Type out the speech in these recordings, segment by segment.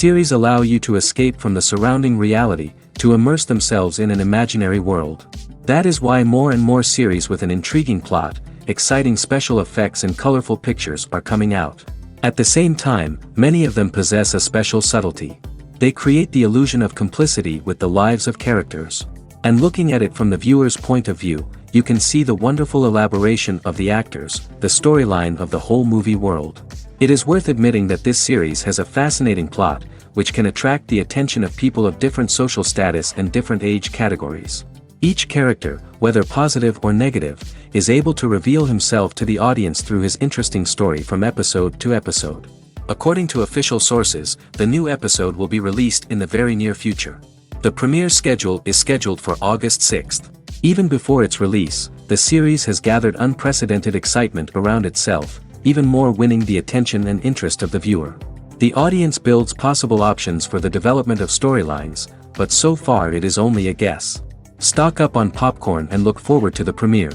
Series allow you to escape from the surrounding reality, to immerse themselves in an imaginary world. That is why more and more series with an intriguing plot, exciting special effects and colorful pictures are coming out. At the same time, many of them possess a special subtlety. They create the illusion of complicity with the lives of characters. And looking at it from the viewer's point of view, you can see the wonderful elaboration of the actors, the storyline of the whole movie world. It is worth admitting that this series has a fascinating plot, which can attract the attention of people of different social status and different age categories. Each character, whether positive or negative, is able to reveal himself to the audience through his interesting story from episode to episode. According to official sources, the new episode will be released in the very near future. The premiere schedule is scheduled for August 6th. Even before its release, the series has gathered unprecedented excitement around itself, even more winning the attention and interest of the viewer. The audience builds possible options for the development of storylines, but so far it is only a guess. Stock up on popcorn and look forward to the premiere.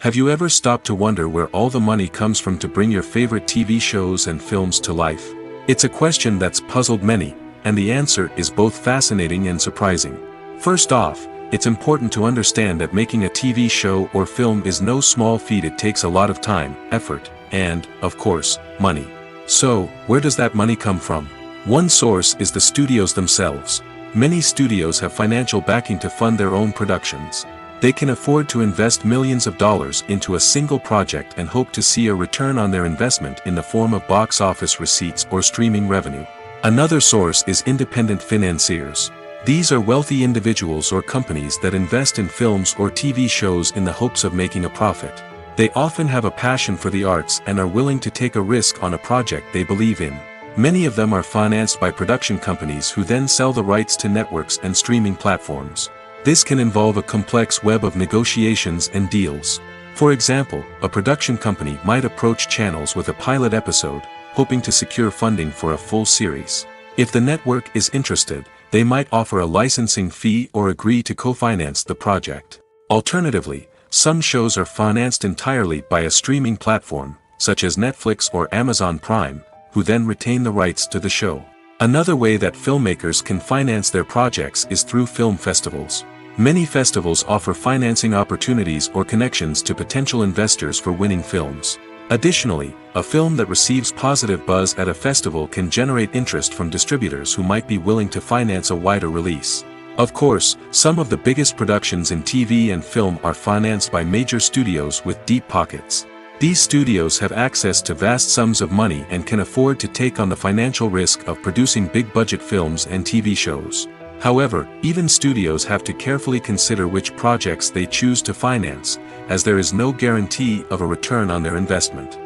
Have you ever stopped to wonder where all the money comes from to bring your favorite TV shows and films to life? It's a question that's puzzled many, and the answer is both fascinating and surprising. First off, it's important to understand that making a TV show or film is no small feat. It takes a lot of time, effort, and, of course, money. So, where does that money come from? One source is the studios themselves. Many studios have financial backing to fund their own productions. They can afford to invest millions of dollars into a single project and hope to see a return on their investment in the form of box office receipts or streaming revenue. Another source is independent financiers. These are wealthy individuals or companies that invest in films or TV shows in the hopes of making a profit. They often have a passion for the arts and are willing to take a risk on a project they believe in. Many of them are financed by production companies who then sell the rights to networks and streaming platforms. This can involve a complex web of negotiations and deals. For example, a production company might approach channels with a pilot episode, hoping to secure funding for a full series. If the network is interested, they might offer a licensing fee or agree to co-finance the project. Alternatively, some shows are financed entirely by a streaming platform, such as Netflix or Amazon Prime, who then retain the rights to the show. Another way that filmmakers can finance their projects is through film festivals. Many festivals offer financing opportunities or connections to potential investors for winning films. Additionally, a film that receives positive buzz at a festival can generate interest from distributors who might be willing to finance a wider release. Of course, some of the biggest productions in TV and film are financed by major studios with deep pockets. These studios have access to vast sums of money and can afford to take on the financial risk of producing big-budget films and TV shows. However, even studios have to carefully consider which projects they choose to finance, as there is no guarantee of a return on their investment.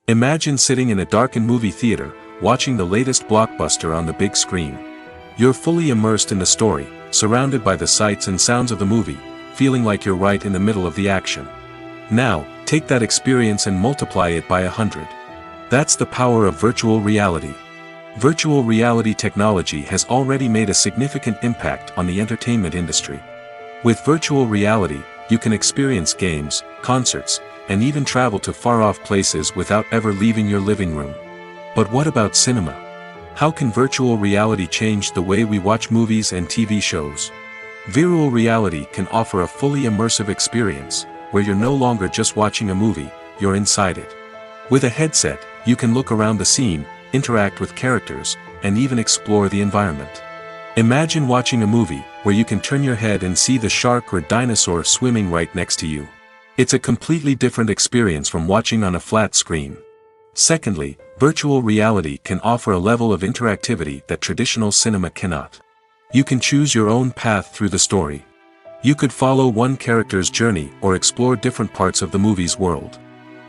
Imagine sitting in a darkened movie theater, watching the latest blockbuster on the big screen. You're fully immersed in the story, surrounded by the sights and sounds of the movie, feeling like you're right in the middle of the action. Now, take that experience and multiply it by 100. That's the power of virtual reality. Virtual reality technology has already made a significant impact on the entertainment industry. With virtual reality, you can experience games, concerts, and even travel to far-off places without ever leaving your living room. But what about cinema? How can virtual reality change the way we watch movies and TV shows? Virtual reality can offer a fully immersive experience, where you're no longer just watching a movie, you're inside it. With a headset, you can look around the scene, interact with characters, and even explore the environment. Imagine watching a movie, where you can turn your head and see the shark or dinosaur swimming right next to you. It's a completely different experience from watching on a flat screen. Secondly, virtual reality can offer a level of interactivity that traditional cinema cannot. You can choose your own path through the story. You could follow one character's journey or explore different parts of the movie's world.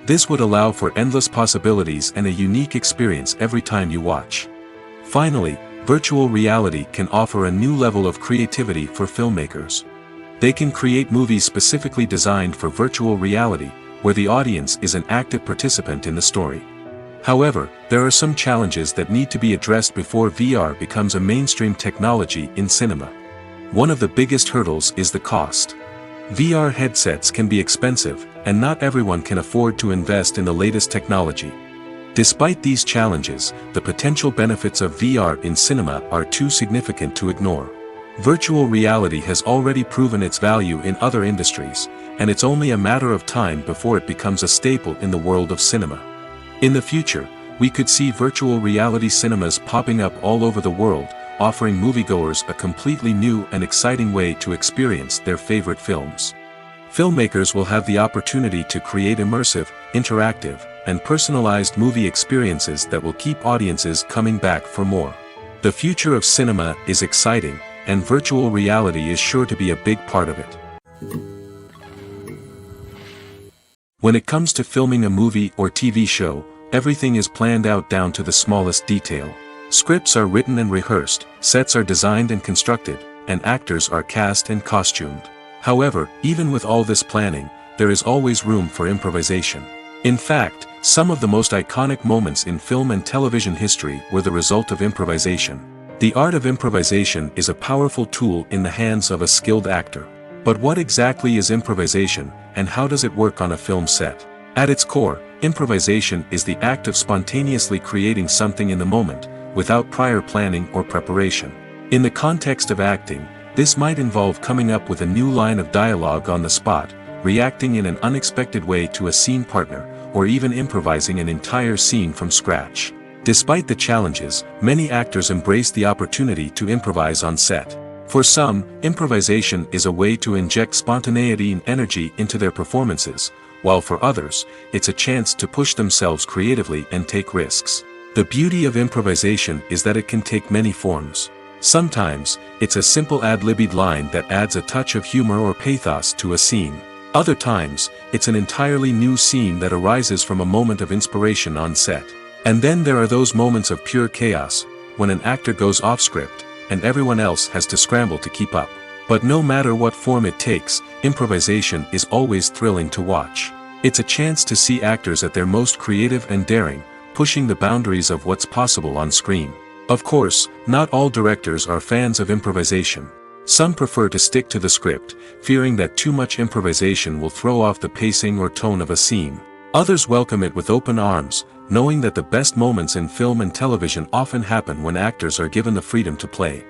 This would allow for endless possibilities and a unique experience every time you watch. Finally, virtual reality can offer a new level of creativity for filmmakers. They can create movies specifically designed for virtual reality, where the audience is an active participant in the story. However, there are some challenges that need to be addressed before VR becomes a mainstream technology in cinema. One of the biggest hurdles is the cost. VR headsets can be expensive, and not everyone can afford to invest in the latest technology. Despite these challenges, the potential benefits of VR in cinema are too significant to ignore. Virtual reality has already proven its value in other industries, and it's only a matter of time before it becomes a staple in the world of cinema. In the future, we could see virtual reality cinemas popping up all over the world, offering moviegoers a completely new and exciting way to experience their favorite films. Filmmakers will have the opportunity to create immersive, interactive, and personalized movie experiences that will keep audiences coming back for more. The future of cinema is exciting, and virtual reality is sure to be a big part of it. When it comes to filming a movie or TV show, everything is planned out down to the smallest detail. Scripts are written and rehearsed, sets are designed and constructed, and actors are cast and costumed. However, even with all this planning, there is always room for improvisation. In fact, some of the most iconic moments in film and television history were the result of improvisation. The art of improvisation is a powerful tool in the hands of a skilled actor. But what exactly is improvisation, and how does it work on a film set? At its core, improvisation is the act of spontaneously creating something in the moment, without prior planning or preparation. In the context of acting, this might involve coming up with a new line of dialogue on the spot, reacting in an unexpected way to a scene partner, or even improvising an entire scene from scratch. Despite the challenges, many actors embrace the opportunity to improvise on set. For some, improvisation is a way to inject spontaneity and energy into their performances, while for others, it's a chance to push themselves creatively and take risks. The beauty of improvisation is that it can take many forms. Sometimes, it's a simple ad-libbed line that adds a touch of humor or pathos to a scene. Other times, it's an entirely new scene that arises from a moment of inspiration on set. And then there are those moments of pure chaos, when an actor goes off script, and everyone else has to scramble to keep up. But no matter what form it takes, improvisation is always thrilling to watch. It's a chance to see actors at their most creative and daring, pushing the boundaries of what's possible on screen. Of course, not all directors are fans of improvisation. Some prefer to stick to the script, fearing that too much improvisation will throw off the pacing or tone of a scene. Others welcome it with open arms, knowing that the best moments in film and television often happen when actors are given the freedom to play.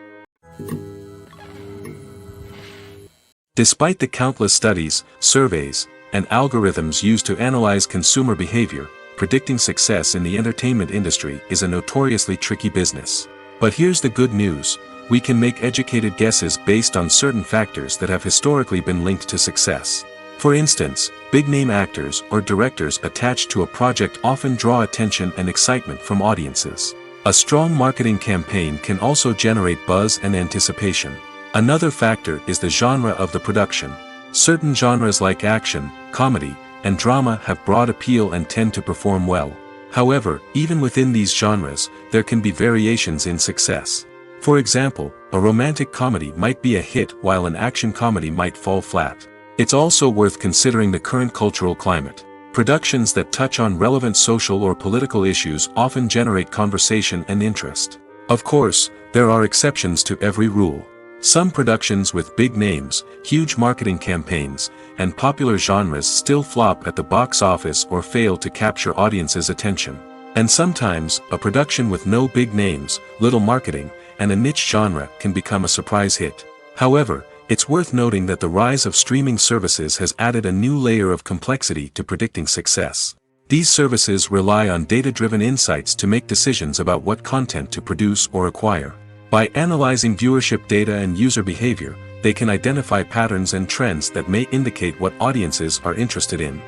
Despite the countless studies, surveys, and algorithms used to analyze consumer behavior, predicting success in the entertainment industry is a notoriously tricky business. But here's the good news: we can make educated guesses based on certain factors that have historically been linked to success. For instance, big-name actors or directors attached to a project often draw attention and excitement from audiences. A strong marketing campaign can also generate buzz and anticipation. Another factor is the genre of the production. Certain genres like action, comedy, and drama have broad appeal and tend to perform well. However, even within these genres, there can be variations in success. For example, a romantic comedy might be a hit while an action comedy might fall flat. It's also worth considering the current cultural climate. Productions that touch on relevant social or political issues often generate conversation and interest. Of course, there are exceptions to every rule. Some productions with big names, huge marketing campaigns, and popular genres still flop at the box office or fail to capture audiences' attention. And sometimes, a production with no big names, little marketing, and a niche genre can become a surprise hit. However, it's worth noting that the rise of streaming services has added a new layer of complexity to predicting success. These services rely on data-driven insights to make decisions about what content to produce or acquire. By analyzing viewership data and user behavior, they can identify patterns and trends that may indicate what audiences are interested in.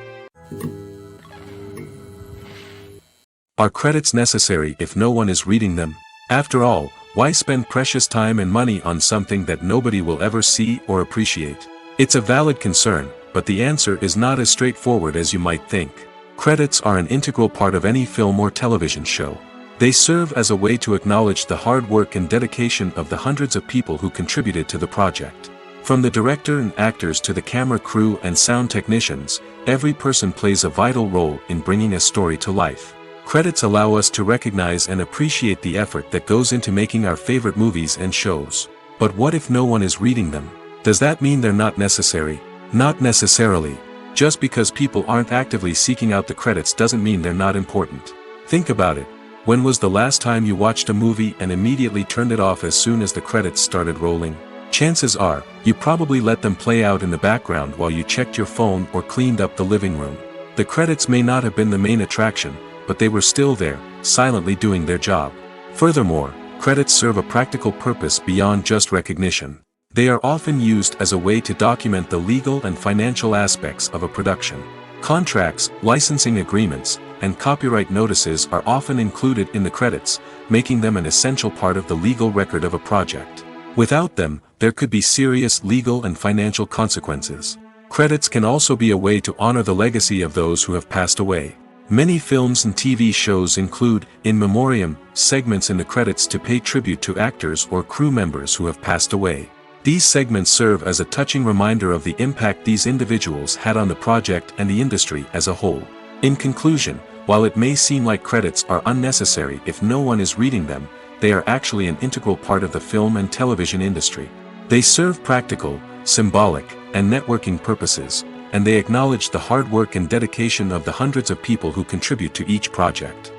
Are credits necessary if no one is reading them? After all, why spend precious time and money on something that nobody will ever see or appreciate? It's a valid concern, but the answer is not as straightforward as you might think. Credits are an integral part of any film or television show. They serve as a way to acknowledge the hard work and dedication of the hundreds of people who contributed to the project. From the director and actors to the camera crew and sound technicians, every person plays a vital role in bringing a story to life. Credits allow us to recognize and appreciate the effort that goes into making our favorite movies and shows. But what if no one is reading them? Does that mean they're not necessary? Not necessarily. Just because people aren't actively seeking out the credits doesn't mean they're not important. Think about it. When was the last time you watched a movie and immediately turned it off as soon as the credits started rolling? Chances are, you probably let them play out in the background while you checked your phone or cleaned up the living room. The credits may not have been the main attraction, but they were still there, silently doing their job. Furthermore, credits serve a practical purpose beyond just recognition. They are often used as a way to document the legal and financial aspects of a production. Contracts, licensing agreements, and copyright notices are often included in the credits, making them an essential part of the legal record of a project. Without them, there could be serious legal and financial consequences. Credits can also be a way to honor the legacy of those who have passed away. Many films and TV shows include, in memoriam, segments in the credits to pay tribute to actors or crew members who have passed away. These segments serve as a touching reminder of the impact these individuals had on the project and the industry as a whole. In conclusion, while it may seem like credits are unnecessary if no one is reading them, they are actually an integral part of the film and television industry. They serve practical, symbolic, and networking purposes, and they acknowledge the hard work and dedication of the hundreds of people who contribute to each project.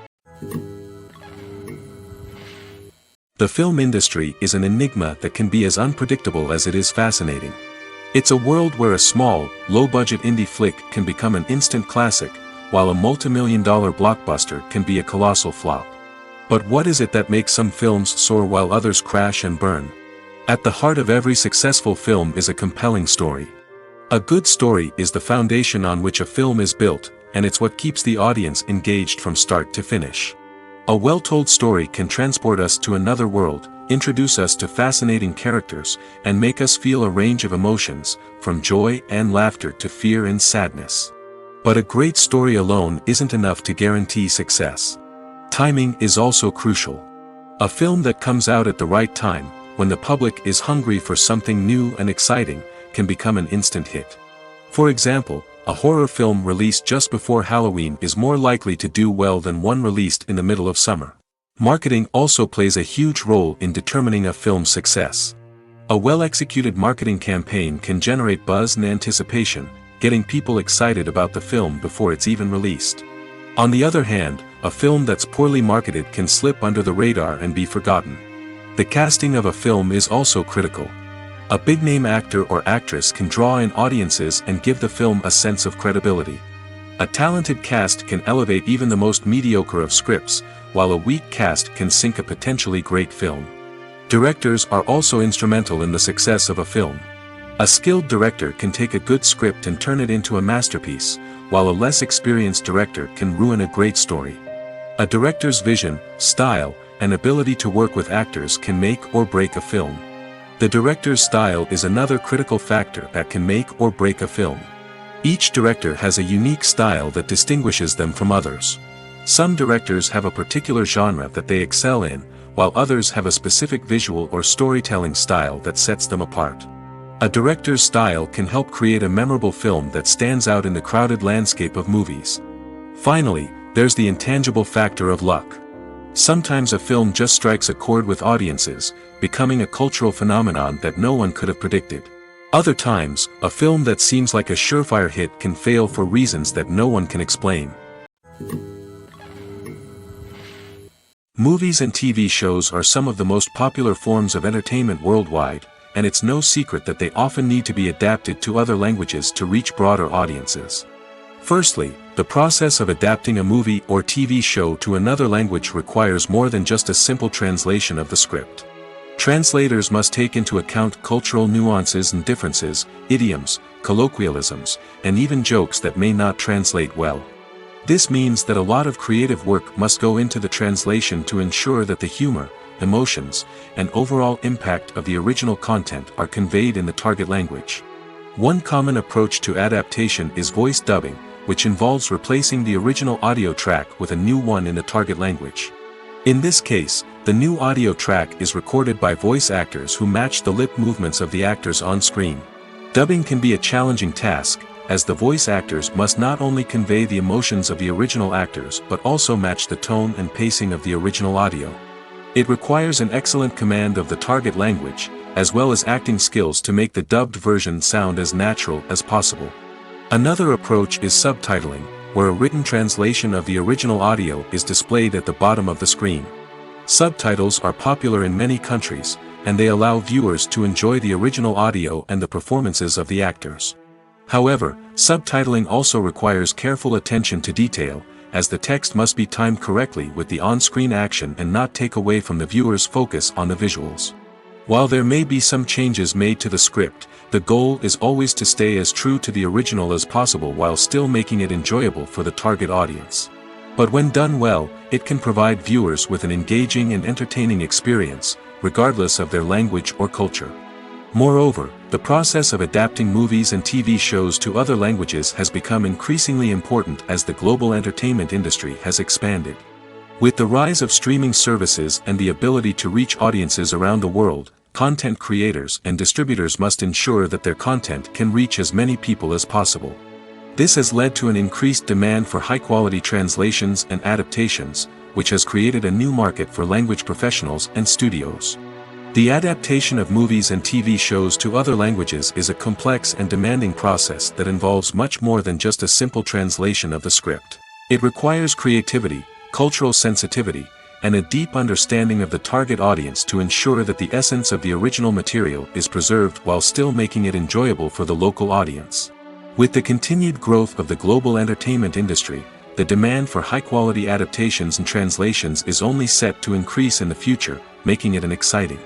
The film industry is an enigma that can be as unpredictable as it is fascinating. It's a world where a small, low-budget indie flick can become an instant classic, while a multi-million-dollar blockbuster can be a colossal flop. But what is it that makes some films soar while others crash and burn? At the heart of every successful film is a compelling story. A good story is the foundation on which a film is built, and it's what keeps the audience engaged from start to finish. A well-told story can transport us to another world, introduce us to fascinating characters, and make us feel a range of emotions, from joy and laughter to fear and sadness. But a great story alone isn't enough to guarantee success. Timing is also crucial. A film that comes out at the right time, when the public is hungry for something new and exciting, can become an instant hit. For example, a horror film released just before Halloween is more likely to do well than one released in the middle of summer. Marketing also plays a huge role in determining a film's success. A well-executed marketing campaign can generate buzz and anticipation, getting people excited about the film before it's even released. On the other hand, a film that's poorly marketed can slip under the radar and be forgotten. The casting of a film is also critical. A big-name actor or actress can draw in audiences and give the film a sense of credibility. A talented cast can elevate even the most mediocre of scripts, while a weak cast can sink a potentially great film. Directors are also instrumental in the success of a film. A skilled director can take a good script and turn it into a masterpiece, while a less experienced director can ruin a great story. A director's vision, style, and ability to work with actors can make or break a film. The director's style is another critical factor that can make or break a film. Each director has a unique style that distinguishes them from others. Some directors have a particular genre that they excel in, while others have a specific visual or storytelling style that sets them apart. A director's style can help create a memorable film that stands out in the crowded landscape of movies. Finally, there's the intangible factor of luck. Sometimes a film just strikes a chord with audiences, becoming a cultural phenomenon that no one could have predicted. Other times, a film that seems like a surefire hit can fail for reasons that no one can explain. Movies and TV shows are some of the most popular forms of entertainment worldwide, and it's no secret that they often need to be adapted to other languages to reach broader audiences. Firstly, the process of adapting a movie or TV show to another language requires more than just a simple translation of the script. Translators must take into account cultural nuances and differences, idioms, colloquialisms, and even jokes that may not translate well. This means that a lot of creative work must go into the translation to ensure that the humor, emotions, and overall impact of the original content are conveyed in the target language. One common approach to adaptation is voice dubbing, which involves replacing the original audio track with a new one in the target language. In this case, the new audio track is recorded by voice actors who match the lip movements of the actors on screen. Dubbing can be a challenging task, as the voice actors must not only convey the emotions of the original actors but also match the tone and pacing of the original audio. It requires an excellent command of the target language, as well as acting skills to make the dubbed version sound as natural as possible. Another approach is subtitling, where a written translation of the original audio is displayed at the bottom of the screen. Subtitles are popular in many countries, and they allow viewers to enjoy the original audio and the performances of the actors. However, subtitling also requires careful attention to detail, as the text must be timed correctly with the on-screen action and not take away from the viewer's focus on the visuals. While there may be some changes made to the script, the goal is always to stay as true to the original as possible while still making it enjoyable for the target audience. But when done well, it can provide viewers with an engaging and entertaining experience, regardless of their language or culture. Moreover, the process of adapting movies and TV shows to other languages has become increasingly important as the global entertainment industry has expanded. With the rise of streaming services and the ability to reach audiences around the world, content creators and distributors must ensure that their content can reach as many people as possible. This has led to an increased demand for high-quality translations and adaptations, which has created a new market for language professionals and studios. The adaptation of movies and TV shows to other languages is a complex and demanding process that involves much more than just a simple translation of the script. It requires creativity, cultural sensitivity, and a deep understanding of the target audience to ensure that the essence of the original material is preserved while still making it enjoyable for the local audience. With the continued growth of the global entertainment industry, the demand for high-quality adaptations and translations is only set to increase in the future, making it an exciting.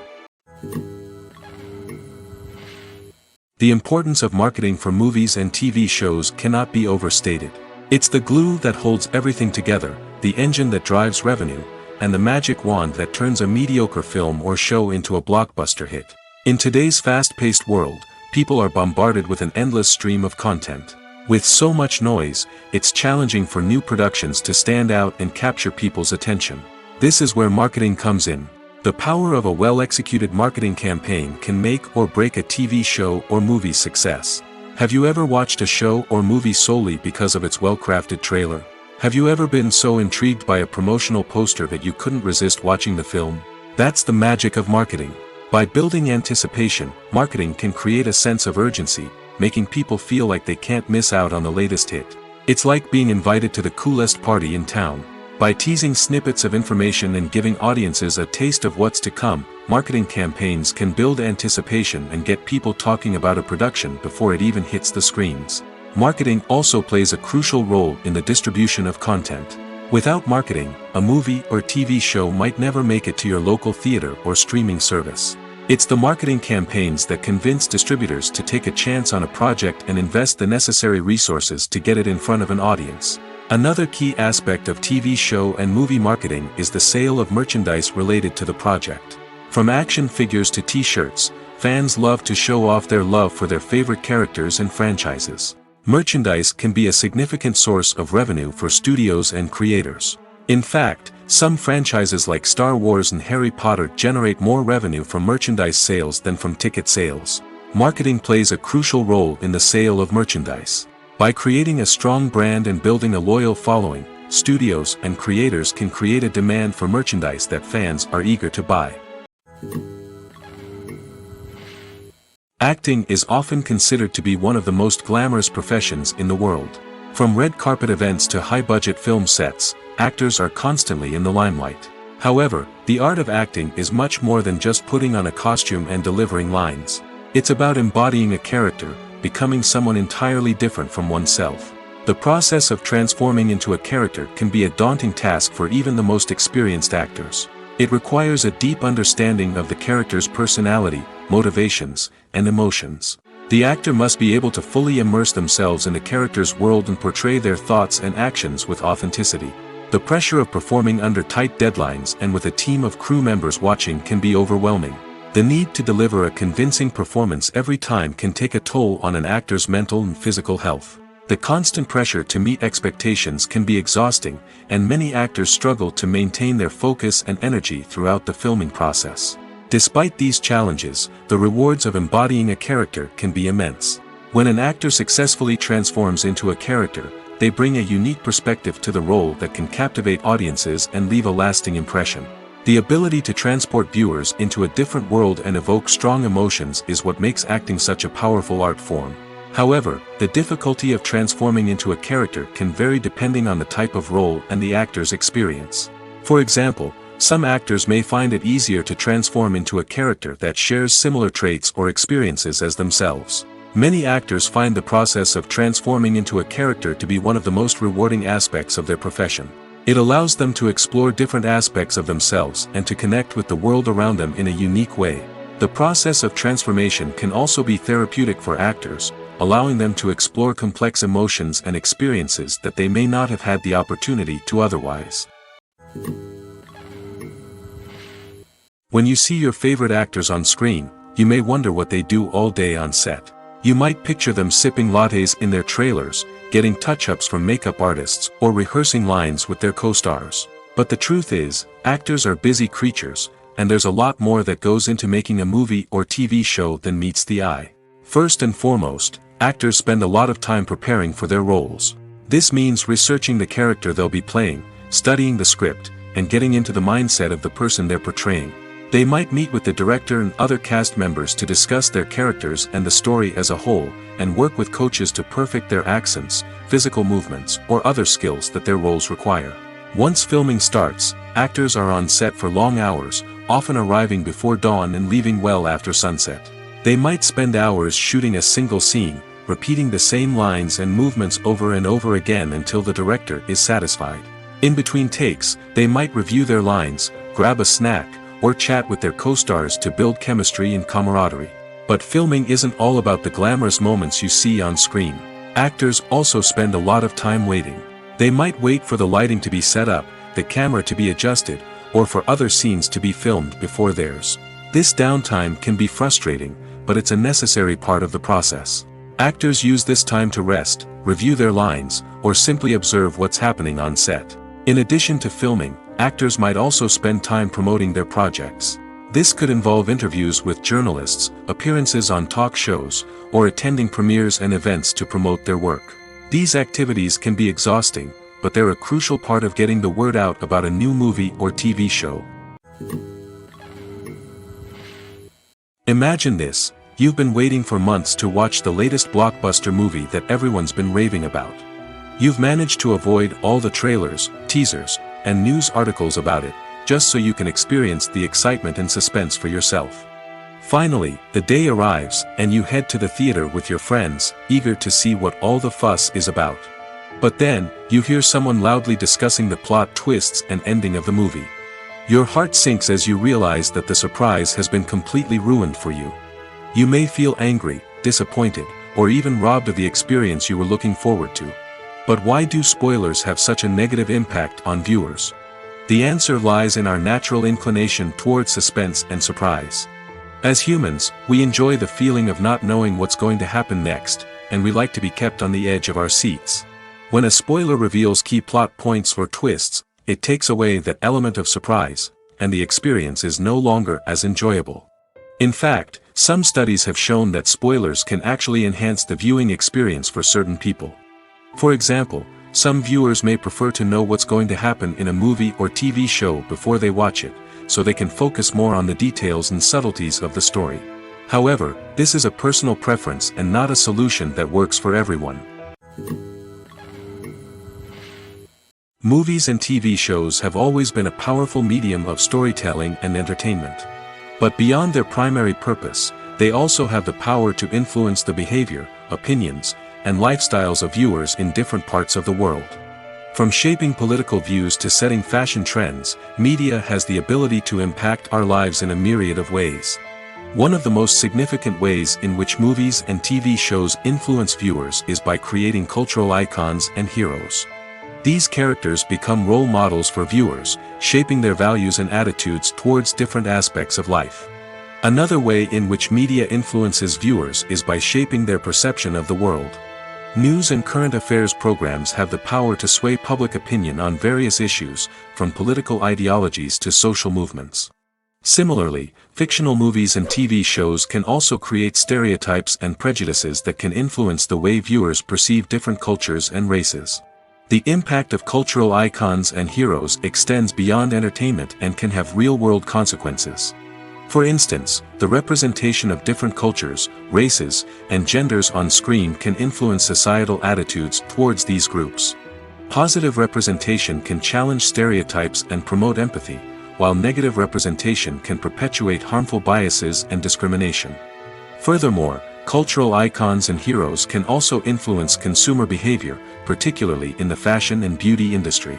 The importance of marketing for movies and TV shows cannot be overstated. It's the glue that holds everything together, the engine that drives revenue, and the magic wand that turns a mediocre film or show into a blockbuster hit. In today's fast-paced world, people are bombarded with an endless stream of content. With so much noise, it's challenging for new productions to stand out and capture people's attention. This is where marketing comes in. The power of a well-executed marketing campaign can make or break a TV show or movie's success. Have you ever watched a show or movie solely because of its well-crafted trailer? Have you ever been so intrigued by a promotional poster that you couldn't resist watching the film? That's the magic of marketing. By building anticipation, marketing can create a sense of urgency, making people feel like they can't miss out on the latest hit. It's like being invited to the coolest party in town. By teasing snippets of information and giving audiences a taste of what's to come, marketing campaigns can build anticipation and get people talking about a production before it even hits the screens. Marketing also plays a crucial role in the distribution of content. Without marketing, a movie or TV show might never make it to your local theater or streaming service. It's the marketing campaigns that convince distributors to take a chance on a project and invest the necessary resources to get it in front of an audience. Another key aspect of TV show and movie marketing is the sale of merchandise related to the project. From action figures to t-shirts, fans love to show off their love for their favorite characters and franchises. Merchandise can be a significant source of revenue for studios and creators. In fact, some franchises like Star Wars and Harry Potter generate more revenue from merchandise sales than from ticket sales. Marketing plays a crucial role in the sale of merchandise. By creating a strong brand and building a loyal following, studios and creators can create a demand for merchandise that fans are eager to buy. Acting is often considered to be one of the most glamorous professions in the world. From red carpet events to high-budget film sets, actors are constantly in the limelight. However, the art of acting is much more than just putting on a costume and delivering lines. It's about embodying a character, becoming someone entirely different from oneself. The process of transforming into a character can be a daunting task for even the most experienced actors. It requires a deep understanding of the character's personality, motivations, and emotions. The actor must be able to fully immerse themselves in the character's world and portray their thoughts and actions with authenticity. The pressure of performing under tight deadlines and with a team of crew members watching can be overwhelming. The need to deliver a convincing performance every time can take a toll on an actor's mental and physical health. The constant pressure to meet expectations can be exhausting, and many actors struggle to maintain their focus and energy throughout the filming process. Despite these challenges, the rewards of embodying a character can be immense. When an actor successfully transforms into a character, they bring a unique perspective to the role that can captivate audiences and leave a lasting impression. The ability to transport viewers into a different world and evoke strong emotions is what makes acting such a powerful art form. However, the difficulty of transforming into a character can vary depending on the type of role and the actor's experience. For example, some actors may find it easier to transform into a character that shares similar traits or experiences as themselves. Many actors find the process of transforming into a character to be one of the most rewarding aspects of their profession. It allows them to explore different aspects of themselves and to connect with the world around them in a unique way. The process of transformation can also be therapeutic for actors, allowing them to explore complex emotions and experiences that they may not have had the opportunity to otherwise. When you see your favorite actors on screen, you may wonder what they do all day on set. You might picture them sipping lattes in their trailers, getting touch-ups from makeup artists, or rehearsing lines with their co-stars. But the truth is, actors are busy creatures, and there's a lot more that goes into making a movie or TV show than meets the eye. First and foremost, actors spend a lot of time preparing for their roles. This means researching the character they'll be playing, studying the script, and getting into the mindset of the person they're portraying. They might meet with the director and other cast members to discuss their characters and the story as a whole, and work with coaches to perfect their accents, physical movements, or other skills that their roles require. Once filming starts, actors are on set for long hours, often arriving before dawn and leaving well after sunset. They might spend hours shooting a single scene, repeating the same lines and movements over and over again until the director is satisfied. In between takes, they might review their lines, grab a snack, or chat with their co-stars to build chemistry and camaraderie. But filming isn't all about the glamorous moments you see on screen. Actors also spend a lot of time waiting. They might wait for the lighting to be set up, the camera to be adjusted, or for other scenes to be filmed before theirs. This downtime can be frustrating, but it's a necessary part of the process. Actors use this time to rest, review their lines, or simply observe what's happening on set. In addition to filming, actors might also spend time promoting their projects. This could involve interviews with journalists, appearances on talk shows, or attending premieres and events to promote their work. These activities can be exhausting, but they're a crucial part of getting the word out about a new movie or TV show. Imagine this: you've been waiting for months to watch the latest blockbuster movie that everyone's been raving about. You've managed to avoid all the trailers, teasers, and news articles about it, just so you can experience the excitement and suspense for yourself. Finally, the day arrives, and you head to the theater with your friends, eager to see what all the fuss is about. But then, you hear someone loudly discussing the plot twists and ending of the movie. Your heart sinks as you realize that the surprise has been completely ruined for you. You may feel angry, disappointed, or even robbed of the experience you were looking forward to. But why do spoilers have such a negative impact on viewers? The answer lies in our natural inclination toward suspense and surprise. As humans, we enjoy the feeling of not knowing what's going to happen next, and we like to be kept on the edge of our seats. When a spoiler reveals key plot points or twists, it takes away that element of surprise, and the experience is no longer as enjoyable. In fact, some studies have shown that spoilers can actually enhance the viewing experience for certain people. For example, some viewers may prefer to know what's going to happen in a movie or TV show before they watch it, so they can focus more on the details and subtleties of the story. However, this is a personal preference and not a solution that works for everyone. Movies and TV shows have always been a powerful medium of storytelling and entertainment. But beyond their primary purpose, they also have the power to influence the behavior, opinions, and lifestyles of viewers in different parts of the world. From shaping political views to setting fashion trends, media has the ability to impact our lives in a myriad of ways. One of the most significant ways in which movies and TV shows influence viewers is by creating cultural icons and heroes. These characters become role models for viewers, shaping their values and attitudes towards different aspects of life. Another way in which media influences viewers is by shaping their perception of the world. News and current affairs programs have the power to sway public opinion on various issues, from political ideologies to social movements. Similarly, fictional movies and TV shows can also create stereotypes and prejudices that can influence the way viewers perceive different cultures and races. The impact of cultural icons and heroes extends beyond entertainment and can have real-world consequences. For instance, the representation of different cultures, races, and genders on screen can influence societal attitudes towards these groups. Positive representation can challenge stereotypes and promote empathy, while negative representation can perpetuate harmful biases and discrimination. Furthermore, cultural icons and heroes can also influence consumer behavior, particularly in the fashion and beauty industry.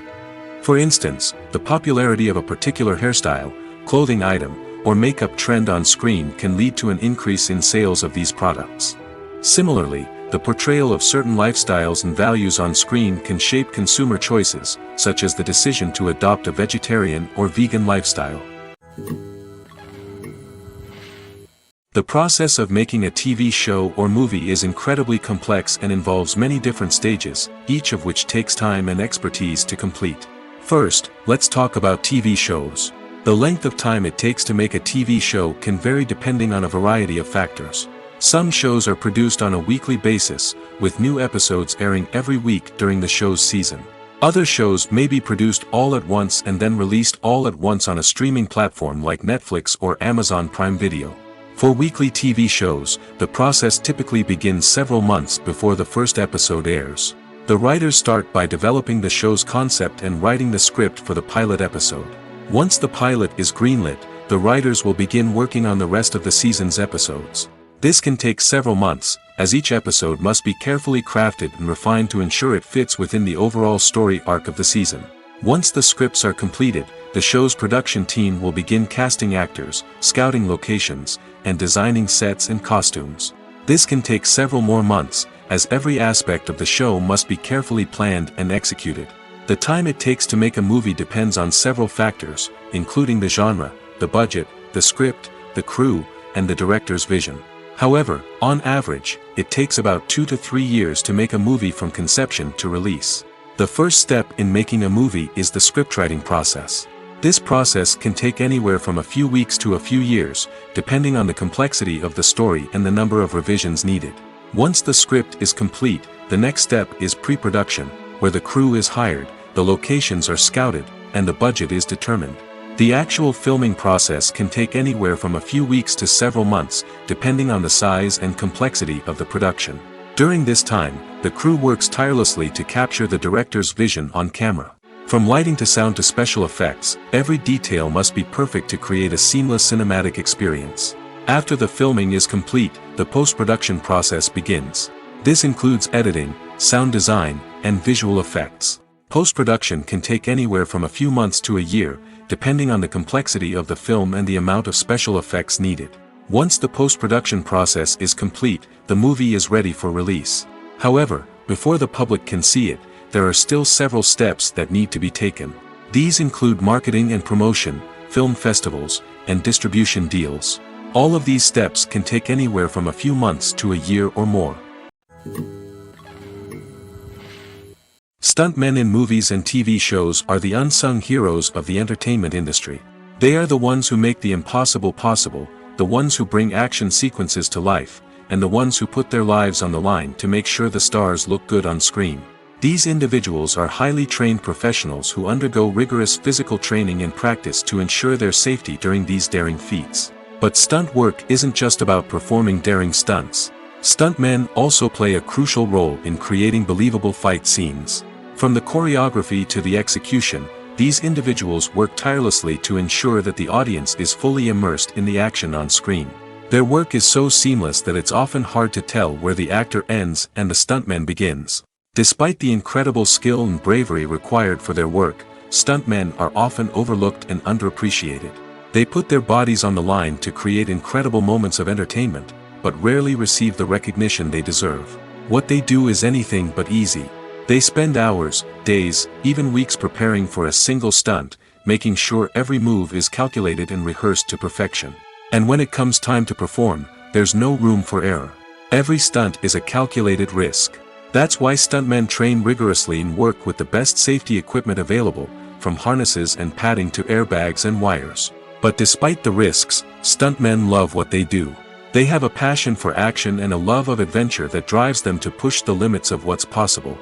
For instance, the popularity of a particular hairstyle, clothing item, or makeup trend on screen can lead to an increase in sales of these products. Similarly, the portrayal of certain lifestyles and values on screen can shape consumer choices, such as the decision to adopt a vegetarian or vegan lifestyle. The process of making a TV show or movie is incredibly complex and involves many different stages, each of which takes time and expertise to complete. First, let's talk about TV shows. The length of time it takes to make a TV show can vary depending on a variety of factors. Some shows are produced on a weekly basis, with new episodes airing every week during the show's season. Other shows may be produced all at once and then released all at once on a streaming platform like Netflix or Amazon Prime Video. For weekly TV shows, the process typically begins several months before the first episode airs. The writers start by developing the show's concept and writing the script for the pilot episode. Once the pilot is greenlit, the writers will begin working on the rest of the season's episodes. This can take several months, as each episode must be carefully crafted and refined to ensure it fits within the overall story arc of the season. Once the scripts are completed, the show's production team will begin casting actors, scouting locations, and designing sets and costumes. This can take several more months, as every aspect of the show must be carefully planned and executed. The time it takes to make a movie depends on several factors, including the genre, the budget, the script, the crew, and the director's vision. However, on average, it takes about 2 to 3 years to make a movie from conception to release. The first step in making a movie is the scriptwriting process. This process can take anywhere from a few weeks to a few years, depending on the complexity of the story and the number of revisions needed. Once the script is complete, the next step is pre-production, where the crew is hired, the locations are scouted, and the budget is determined. The actual filming process can take anywhere from a few weeks to several months, depending on the size and complexity of the production. During this time, the crew works tirelessly to capture the director's vision on camera. From lighting to sound to special effects, every detail must be perfect to create a seamless cinematic experience. After the filming is complete, the post-production process begins. This includes editing, sound design, and visual effects. Post-production can take anywhere from a few months to a year, depending on the complexity of the film and the amount of special effects needed. Once the post-production process is complete, the movie is ready for release. However, before the public can see it, there are still several steps that need to be taken. These include marketing and promotion, film festivals, and distribution deals. All of these steps can take anywhere from a few months to a year or more. Stuntmen in movies and TV shows are the unsung heroes of the entertainment industry. They are the ones who make the impossible possible, the ones who bring action sequences to life, and the ones who put their lives on the line to make sure the stars look good on screen. These individuals are highly trained professionals who undergo rigorous physical training and practice to ensure their safety during these daring feats. But stunt work isn't just about performing daring stunts. Stuntmen also play a crucial role in creating believable fight scenes. From the choreography to the execution, these individuals work tirelessly to ensure that the audience is fully immersed in the action on screen. Their work is so seamless that it's often hard to tell where the actor ends and the stuntman begins. Despite the incredible skill and bravery required for their work, stuntmen are often overlooked and underappreciated. They put their bodies on the line to create incredible moments of entertainment, but rarely receive the recognition they deserve. What they do is anything but easy. They spend hours, days, even weeks preparing for a single stunt, making sure every move is calculated and rehearsed to perfection. And when it comes time to perform, there's no room for error. Every stunt is a calculated risk. That's why stuntmen train rigorously and work with the best safety equipment available, from harnesses and padding to airbags and wires. But despite the risks, stuntmen love what they do. They have a passion for action and a love of adventure that drives them to push the limits of what's possible.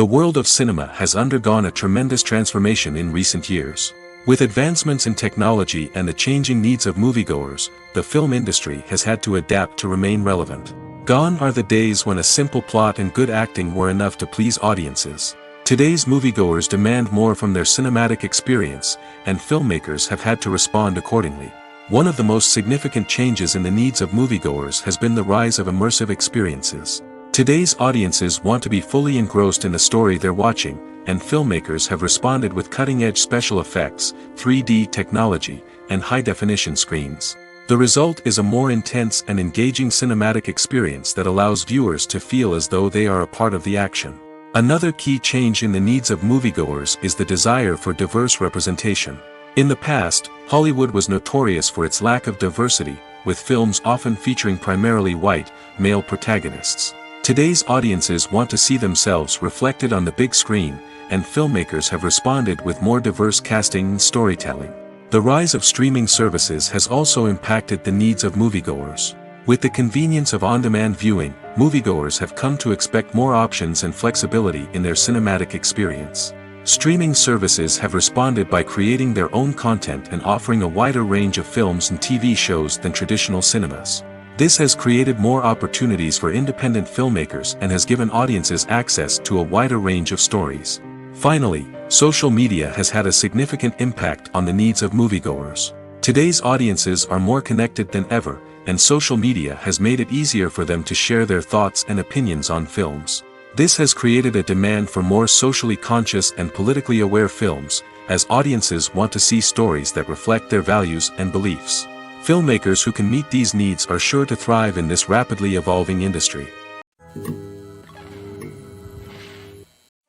The world of cinema has undergone a tremendous transformation in recent years. With advancements in technology and the changing needs of moviegoers, the film industry has had to adapt to remain relevant. Gone are the days when a simple plot and good acting were enough to please audiences. Today's moviegoers demand more from their cinematic experience, and filmmakers have had to respond accordingly. One of the most significant changes in the needs of moviegoers has been the rise of immersive experiences. Today's audiences want to be fully engrossed in the story they're watching, and filmmakers have responded with cutting-edge special effects, 3D technology, and high-definition screens. The result is a more intense and engaging cinematic experience that allows viewers to feel as though they are a part of the action. Another key change in the needs of moviegoers is the desire for diverse representation. In the past, Hollywood was notorious for its lack of diversity, with films often featuring primarily white, male protagonists. Today's audiences want to see themselves reflected on the big screen, and filmmakers have responded with more diverse casting and storytelling. The rise of streaming services has also impacted the needs of moviegoers. With the convenience of on-demand viewing, moviegoers have come to expect more options and flexibility in their cinematic experience. Streaming services have responded by creating their own content and offering a wider range of films and TV shows than traditional cinemas. This has created more opportunities for independent filmmakers and has given audiences access to a wider range of stories. Finally, social media has had a significant impact on the needs of moviegoers. Today's audiences are more connected than ever, and social media has made it easier for them to share their thoughts and opinions on films. This has created a demand for more socially conscious and politically aware films, as audiences want to see stories that reflect their values and beliefs. Filmmakers who can meet these needs are sure to thrive in this rapidly evolving industry.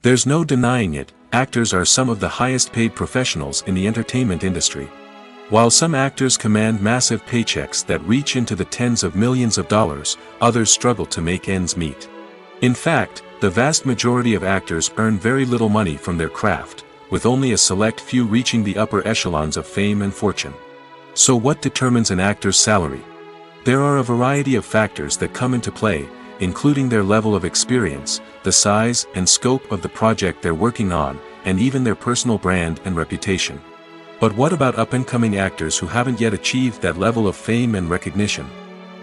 There's no denying it, actors are some of the highest paid professionals in the entertainment industry. While some actors command massive paychecks that reach into the tens of millions of dollars, others struggle to make ends meet. In fact, the vast majority of actors earn very little money from their craft, with only a select few reaching the upper echelons of fame and fortune. So what determines an actor's salary? There are a variety of factors that come into play, including their level of experience, the size and scope of the project they're working on, and even their personal brand and reputation. But what about up-and-coming actors who haven't yet achieved that level of fame and recognition?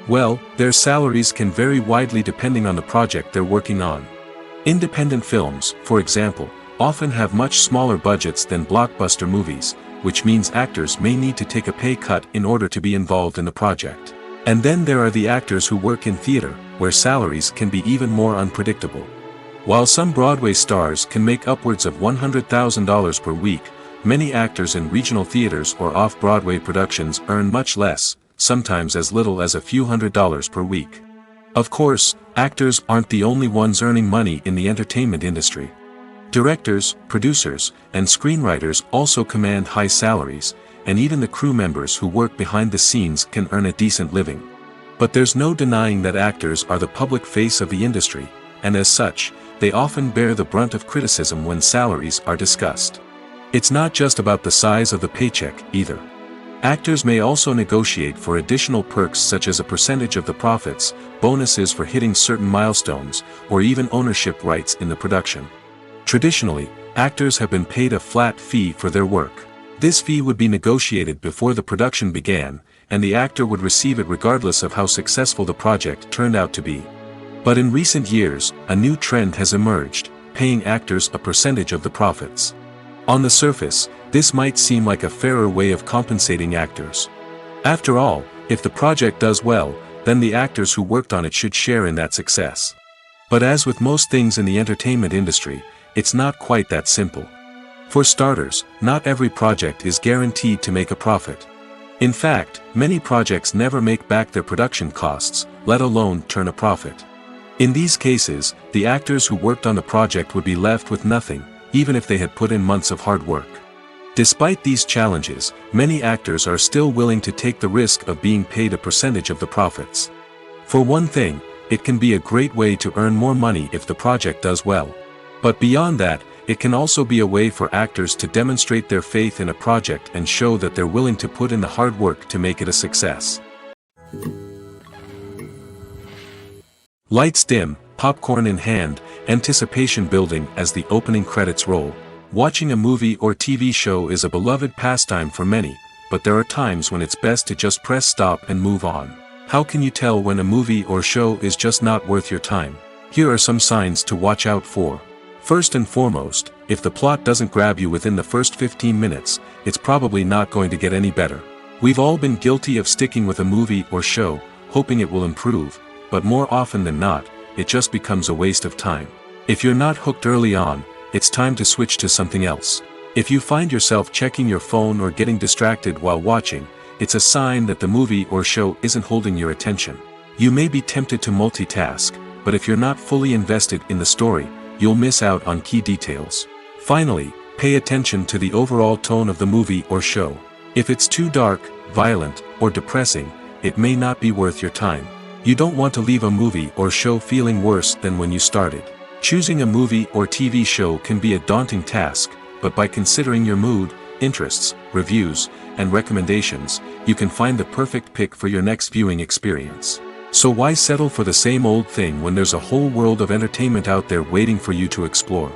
Well, their salaries can vary widely depending on the project they're working on. Independent films, for example, often have much smaller budgets than blockbuster movies, which means actors may need to take a pay cut in order to be involved in the project. And then there are the actors who work in theater, where salaries can be even more unpredictable. While some Broadway stars can make upwards of $100,000 per week, many actors in regional theaters or off-Broadway productions earn much less, sometimes as little as a few $100s per week. Of course, actors aren't the only ones earning money in the entertainment industry. Directors, producers, and screenwriters also command high salaries, and even the crew members who work behind the scenes can earn a decent living. But there's no denying that actors are the public face of the industry, and as such, they often bear the brunt of criticism when salaries are discussed. It's not just about the size of the paycheck, either. Actors may also negotiate for additional perks such as a percentage of the profits, bonuses for hitting certain milestones, or even ownership rights in the production. Traditionally, actors have been paid a flat fee for their work. This fee would be negotiated before the production began, and the actor would receive it regardless of how successful the project turned out to be. But in recent years, a new trend has emerged, paying actors a percentage of the profits. On the surface, this might seem like a fairer way of compensating actors. After all, if the project does well, then the actors who worked on it should share in that success. But as with most things in the entertainment industry, it's not quite that simple. For starters, not every project is guaranteed to make a profit. In fact, many projects never make back their production costs, let alone turn a profit. In these cases, the actors who worked on the project would be left with nothing, even if they had put in months of hard work. Despite these challenges, many actors are still willing to take the risk of being paid a percentage of the profits. For one thing, it can be a great way to earn more money if the project does well. But beyond that, it can also be a way for actors to demonstrate their faith in a project and show that they're willing to put in the hard work to make it a success. Lights dim, popcorn in hand, anticipation building as the opening credits roll. Watching a movie or TV show is a beloved pastime for many, but there are times when it's best to just press stop and move on. How can you tell when a movie or show is just not worth your time? Here are some signs to watch out for. First and foremost, if the plot doesn't grab you within the first 15 minutes, it's probably not going to get any better. We've all been guilty of sticking with a movie or show, hoping it will improve, but more often than not, it just becomes a waste of time. If you're not hooked early on, it's time to switch to something else. If you find yourself checking your phone or getting distracted while watching, it's a sign that the movie or show isn't holding your attention. You may be tempted to multitask, but if you're not fully invested in the story, you'll miss out on key details. Finally, pay attention to the overall tone of the movie or show. If it's too dark, violent, or depressing, it may not be worth your time. You don't want to leave a movie or show feeling worse than when you started. Choosing a movie or TV show can be a daunting task, but by considering your mood, interests, reviews, and recommendations, you can find the perfect pick for your next viewing experience. So why settle for the same old thing when there's a whole world of entertainment out there waiting for you to explore?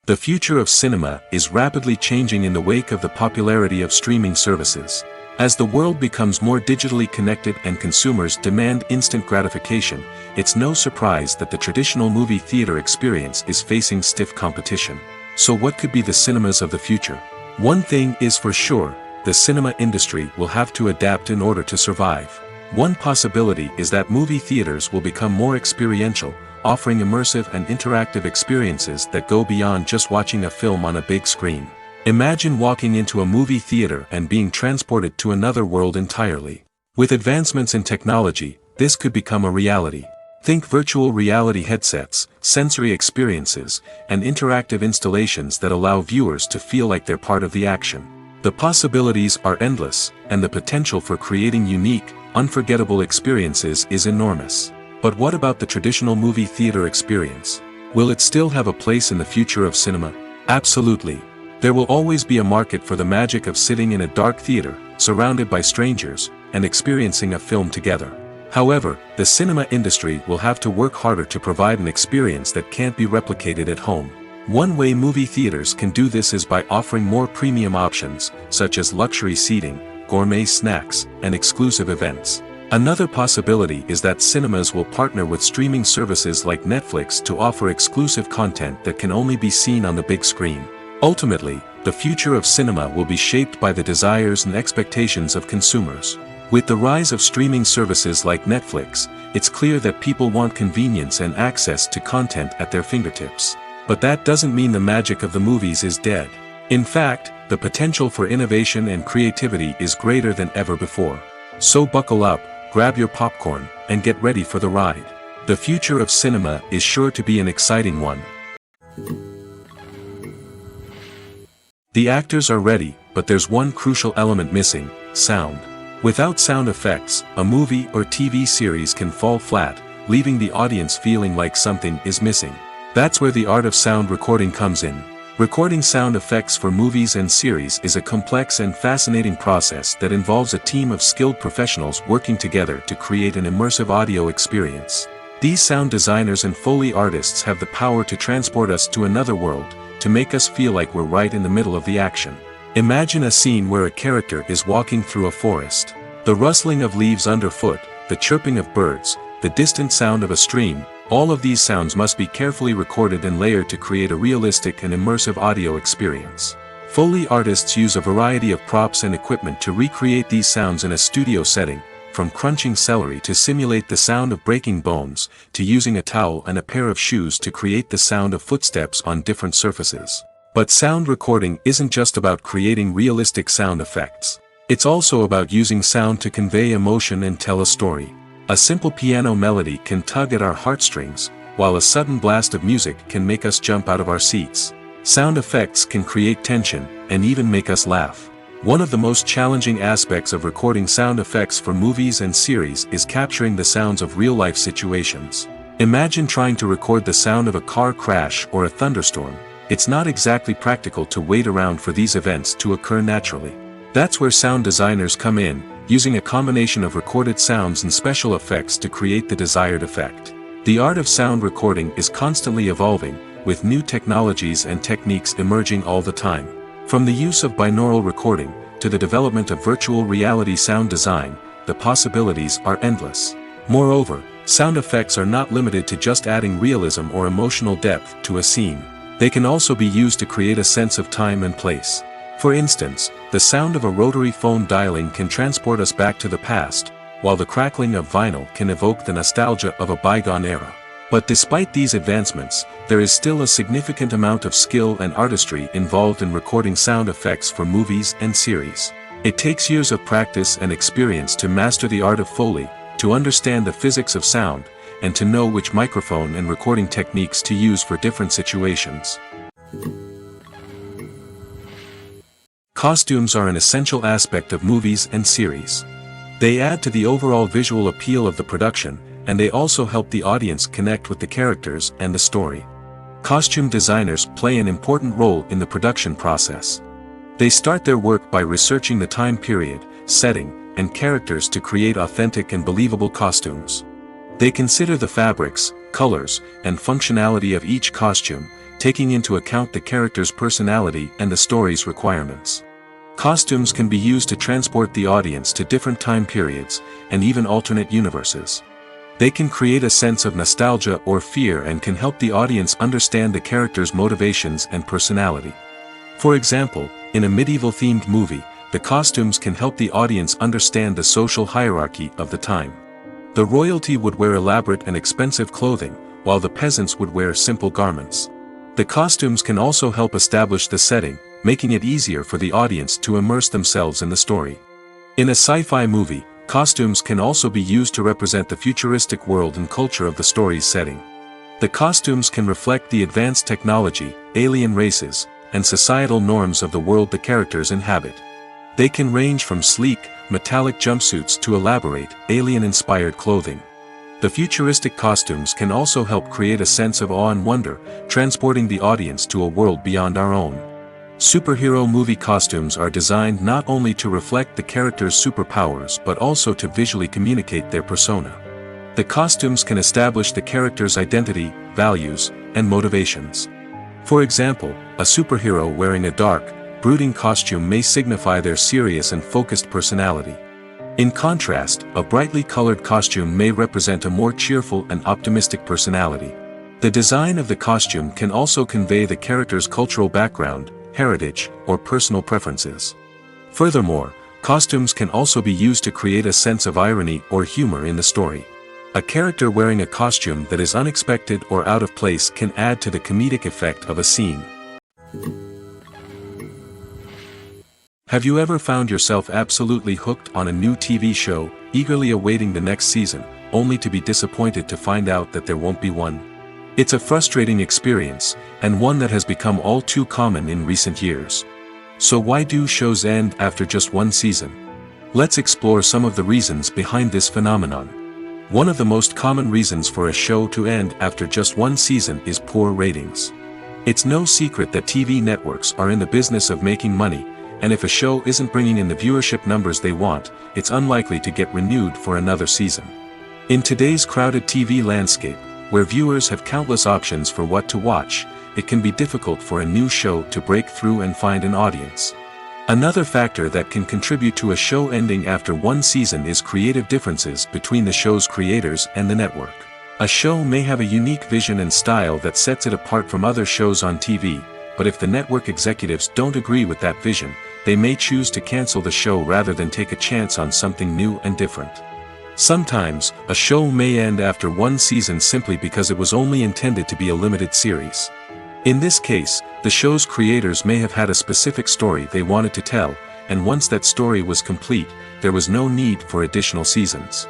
The future of cinema is rapidly changing in the wake of the popularity of streaming services. As the world becomes more digitally connected and consumers demand instant gratification, it's no surprise that the traditional movie theater experience is facing stiff competition. So what could be the cinemas of the future? One thing is for sure, the cinema industry will have to adapt in order to survive. One possibility is that movie theaters will become more experiential, offering immersive and interactive experiences that go beyond just watching a film on a big screen. Imagine walking into a movie theater and being transported to another world entirely. With advancements in technology, this could become a reality. Think virtual reality headsets, sensory experiences, and interactive installations that allow viewers to feel like they're part of the action. The possibilities are endless, and the potential for creating unique, unforgettable experiences is enormous. But what about the traditional movie theater experience? Will it still have a place in the future of cinema? Absolutely. There will always be a market for the magic of sitting in a dark theater, surrounded by strangers, and experiencing a film together. However, the cinema industry will have to work harder to provide an experience that can't be replicated at home. One way movie theaters can do this is by offering more premium options, such as luxury seating, gourmet snacks, and exclusive events. Another possibility is that cinemas will partner with streaming services like Netflix to offer exclusive content that can only be seen on the big screen. Ultimately, the future of cinema will be shaped by the desires and expectations of consumers. With the rise of streaming services like Netflix, it's clear that people want convenience and access to content at their fingertips. But that doesn't mean the magic of the movies is dead. In fact, the potential for innovation and creativity is greater than ever before. So buckle up, grab your popcorn, and get ready for the ride. The future of cinema is sure to be an exciting one. The actors are ready, but there's one crucial element missing: sound. Without sound effects, a movie or TV series can fall flat, leaving the audience feeling like something is missing. That's where the art of sound recording comes in. Recording sound effects for movies and series is a complex and fascinating process that involves a team of skilled professionals working together to create an immersive audio experience. These sound designers and Foley artists have the power to transport us to another world, to make us feel like we're right in the middle of the action. Imagine a scene where a character is walking through a forest. The rustling of leaves underfoot, the chirping of birds, the distant sound of a stream, all of these sounds must be carefully recorded and layered to create a realistic and immersive audio experience. Foley artists use a variety of props and equipment to recreate these sounds in a studio setting, from crunching celery to simulate the sound of breaking bones, to using a towel and a pair of shoes to create the sound of footsteps on different surfaces. But sound recording isn't just about creating realistic sound effects. It's also about using sound to convey emotion and tell a story. A simple piano melody can tug at our heartstrings, while a sudden blast of music can make us jump out of our seats. Sound effects can create tension, and even make us laugh. One of the most challenging aspects of recording sound effects for movies and series is capturing the sounds of real-life situations. Imagine trying to record the sound of a car crash or a thunderstorm. It's not exactly practical to wait around for these events to occur naturally. That's where sound designers come in, using a combination of recorded sounds and special effects to create the desired effect. The art of sound recording is constantly evolving, with new technologies and techniques emerging all the time. From the use of binaural recording, to the development of virtual reality sound design, the possibilities are endless. Moreover, sound effects are not limited to just adding realism or emotional depth to a scene. They can also be used to create a sense of time and place. For instance, the sound of a rotary phone dialing can transport us back to the past, while the crackling of vinyl can evoke the nostalgia of a bygone era. But despite these advancements, there is still a significant amount of skill and artistry involved in recording sound effects for movies and series. It takes years of practice and experience to master the art of Foley, to understand the physics of sound, and to know which microphone and recording techniques to use for different situations. Costumes are an essential aspect of movies and series. They add to the overall visual appeal of the production, and they also help the audience connect with the characters and the story. Costume designers play an important role in the production process. They start their work by researching the time period, setting, and characters to create authentic and believable costumes. They consider the fabrics, colors, and functionality of each costume, taking into account the character's personality and the story's requirements. Costumes can be used to transport the audience to different time periods, and even alternate universes. They can create a sense of nostalgia or fear and can help the audience understand the character's motivations and personality. For example, in a medieval-themed movie, the costumes can help the audience understand the social hierarchy of the time. The royalty would wear elaborate and expensive clothing, while the peasants would wear simple garments. The costumes can also help establish the setting, making it easier for the audience to immerse themselves in the story. In a sci-fi movie, costumes can also be used to represent the futuristic world and culture of the story's setting. The costumes can reflect the advanced technology, alien races, and societal norms of the world the characters inhabit. They can range from sleek, metallic jumpsuits to elaborate, alien-inspired clothing. The futuristic costumes can also help create a sense of awe and wonder, transporting the audience to a world beyond our own. Superhero movie costumes are designed not only to reflect the character's superpowers but also to visually communicate their persona. The costumes can establish the character's identity, values, and motivations. For example, a superhero wearing a dark, brooding costume may signify their serious and focused personality. In contrast, a brightly colored costume may represent a more cheerful and optimistic personality. The design of the costume can also convey the character's cultural background, heritage, or personal preferences. Furthermore, costumes can also be used to create a sense of irony or humor in the story. A character wearing a costume that is unexpected or out of place can add to the comedic effect of a scene. Have you ever found yourself absolutely hooked on a new TV show, eagerly awaiting the next season, only to be disappointed to find out that there won't be one? It's a frustrating experience, and one that has become all too common in recent years. So why do shows end after just one season? Let's explore some of the reasons behind this phenomenon. One of the most common reasons for a show to end after just one season is poor ratings. It's no secret that TV networks are in the business of making money, and if a show isn't bringing in the viewership numbers they want, it's unlikely to get renewed for another season. In today's crowded TV landscape, where viewers have countless options for what to watch, it can be difficult for a new show to break through and find an audience. Another factor that can contribute to a show ending after one season is creative differences between the show's creators and the network. A show may have a unique vision and style that sets it apart from other shows on TV, but if the network executives don't agree with that vision, they may choose to cancel the show rather than take a chance on something new and different. Sometimes, a show may end after one season simply because it was only intended to be a limited series. In this case, the show's creators may have had a specific story they wanted to tell, and once that story was complete, there was no need for additional seasons.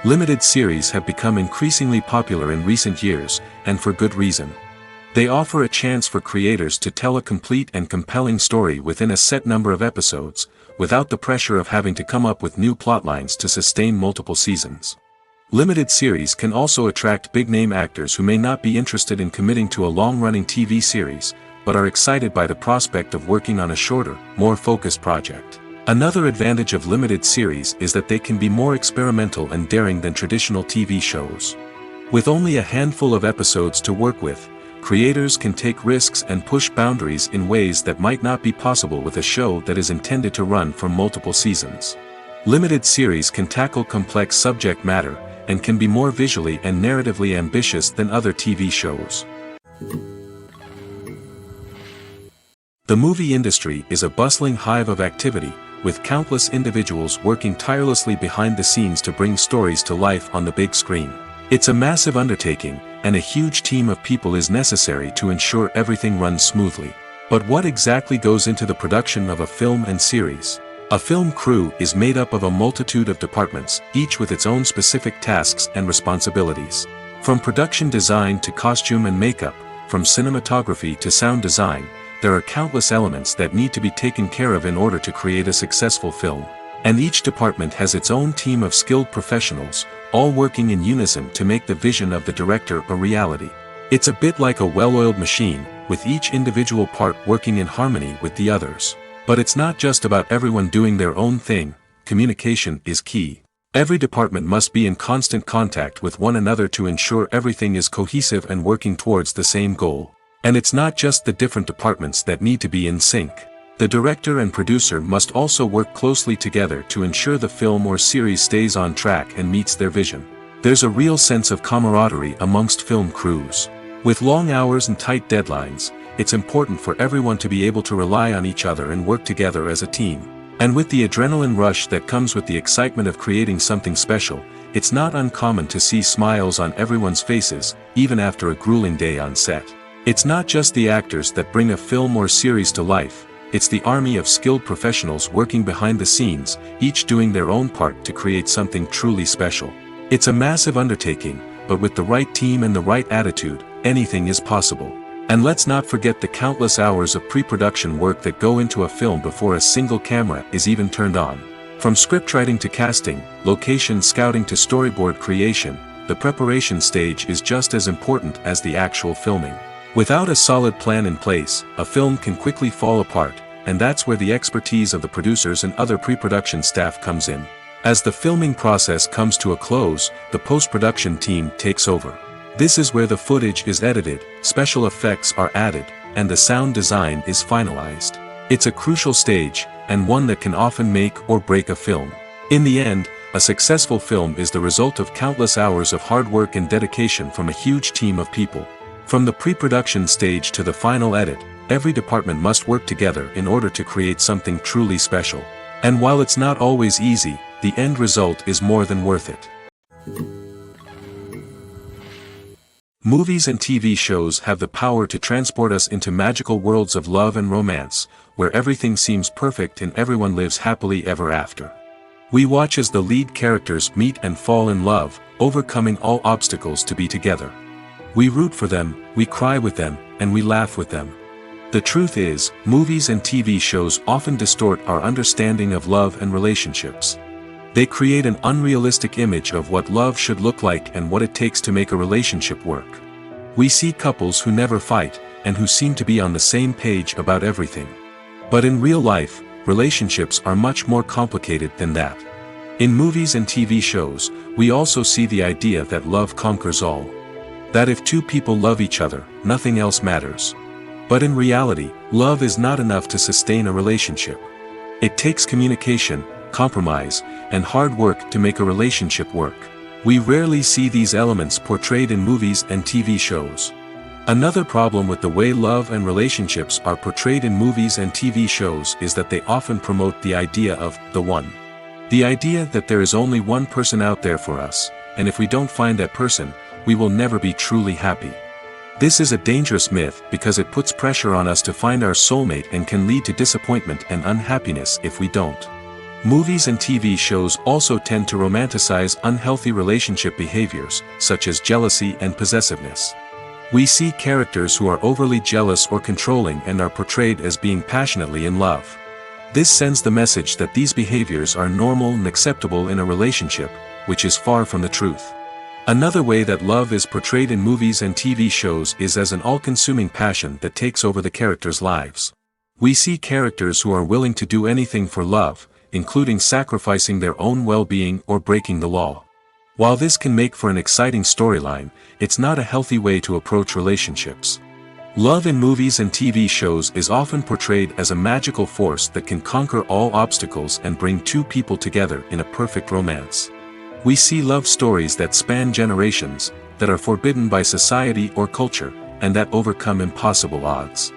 Limited series have become increasingly popular in recent years, and for good reason. They offer a chance for creators to tell a complete and compelling story within a set number of episodes, without the pressure of having to come up with new plotlines to sustain multiple seasons. Limited series can also attract big-name actors who may not be interested in committing to a long-running TV series, but are excited by the prospect of working on a shorter, more focused project. Another advantage of limited series is that they can be more experimental and daring than traditional TV shows. With only a handful of episodes to work with, creators can take risks and push boundaries in ways that might not be possible with a show that is intended to run for multiple seasons. Limited series can tackle complex subject matter, and can be more visually and narratively ambitious than other TV shows. The movie industry is a bustling hive of activity, with countless individuals working tirelessly behind the scenes to bring stories to life on the big screen. It's a massive undertaking, and a huge team of people is necessary to ensure everything runs smoothly. But what exactly goes into the production of a film and series? A film crew is made up of a multitude of departments, each with its own specific tasks and responsibilities. From production design to costume and makeup, from cinematography to sound design, there are countless elements that need to be taken care of in order to create a successful film. And each department has its own team of skilled professionals, all working in unison to make the vision of the director a reality. It's a bit like a well-oiled machine, with each individual part working in harmony with the others. But it's not just about everyone doing their own thing. Communication is key. Every department must be in constant contact with one another to ensure everything is cohesive and working towards the same goal. And it's not just the different departments that need to be in sync. The director and producer must also work closely together to ensure the film or series stays on track and meets their vision. There's a real sense of camaraderie amongst film crews. With long hours and tight deadlines, it's important for everyone to be able to rely on each other and work together as a team. And with the adrenaline rush that comes with the excitement of creating something special, it's not uncommon to see smiles on everyone's faces, even after a grueling day on set. It's not just the actors that bring a film or series to life, it's the army of skilled professionals working behind the scenes, each doing their own part to create something truly special. It's a massive undertaking, but with the right team and the right attitude, anything is possible. And let's not forget the countless hours of pre-production work that go into a film before a single camera is even turned on. From scriptwriting to casting, location scouting to storyboard creation, the preparation stage is just as important as the actual filming. Without a solid plan in place, a film can quickly fall apart, and that's where the expertise of the producers and other pre-production staff comes in. As the filming process comes to a close, the post-production team takes over. This is where the footage is edited, special effects are added, and the sound design is finalized. It's a crucial stage, and one that can often make or break a film. In the end, a successful film is the result of countless hours of hard work and dedication from a huge team of people. From the pre-production stage to the final edit, every department must work together in order to create something truly special. And while it's not always easy, the end result is more than worth it. Movies and TV shows have the power to transport us into magical worlds of love and romance, where everything seems perfect and everyone lives happily ever after. We watch as the lead characters meet and fall in love, overcoming all obstacles to be together. We root for them, we cry with them, and we laugh with them. The truth is, movies and TV shows often distort our understanding of love and relationships. They create an unrealistic image of what love should look like and what it takes to make a relationship work. We see couples who never fight, and who seem to be on the same page about everything. But in real life, relationships are much more complicated than that. In movies and TV shows, we also see the idea that love conquers all. That if two people love each other, nothing else matters. But in reality, love is not enough to sustain a relationship. It takes communication, compromise, and hard work to make a relationship work. We rarely see these elements portrayed in movies and TV shows. Another problem with the way love and relationships are portrayed in movies and TV shows is that they often promote the idea of the one. The idea that there is only one person out there for us, and if we don't find that person, we will never be truly happy. This is a dangerous myth because it puts pressure on us to find our soulmate and can lead to disappointment and unhappiness if we don't. Movies and TV shows also tend to romanticize unhealthy relationship behaviors, such as jealousy and possessiveness. We see characters who are overly jealous or controlling and are portrayed as being passionately in love. This sends the message that these behaviors are normal and acceptable in a relationship, which is far from the truth. Another way that love is portrayed in movies and TV shows is as an all-consuming passion that takes over the characters' lives. We see characters who are willing to do anything for love, including sacrificing their own well-being or breaking the law. While this can make for an exciting storyline, it's not a healthy way to approach relationships. Love in movies and TV shows is often portrayed as a magical force that can conquer all obstacles and bring two people together in a perfect romance. We see love stories that span generations, that are forbidden by society or culture, and that overcome impossible odds.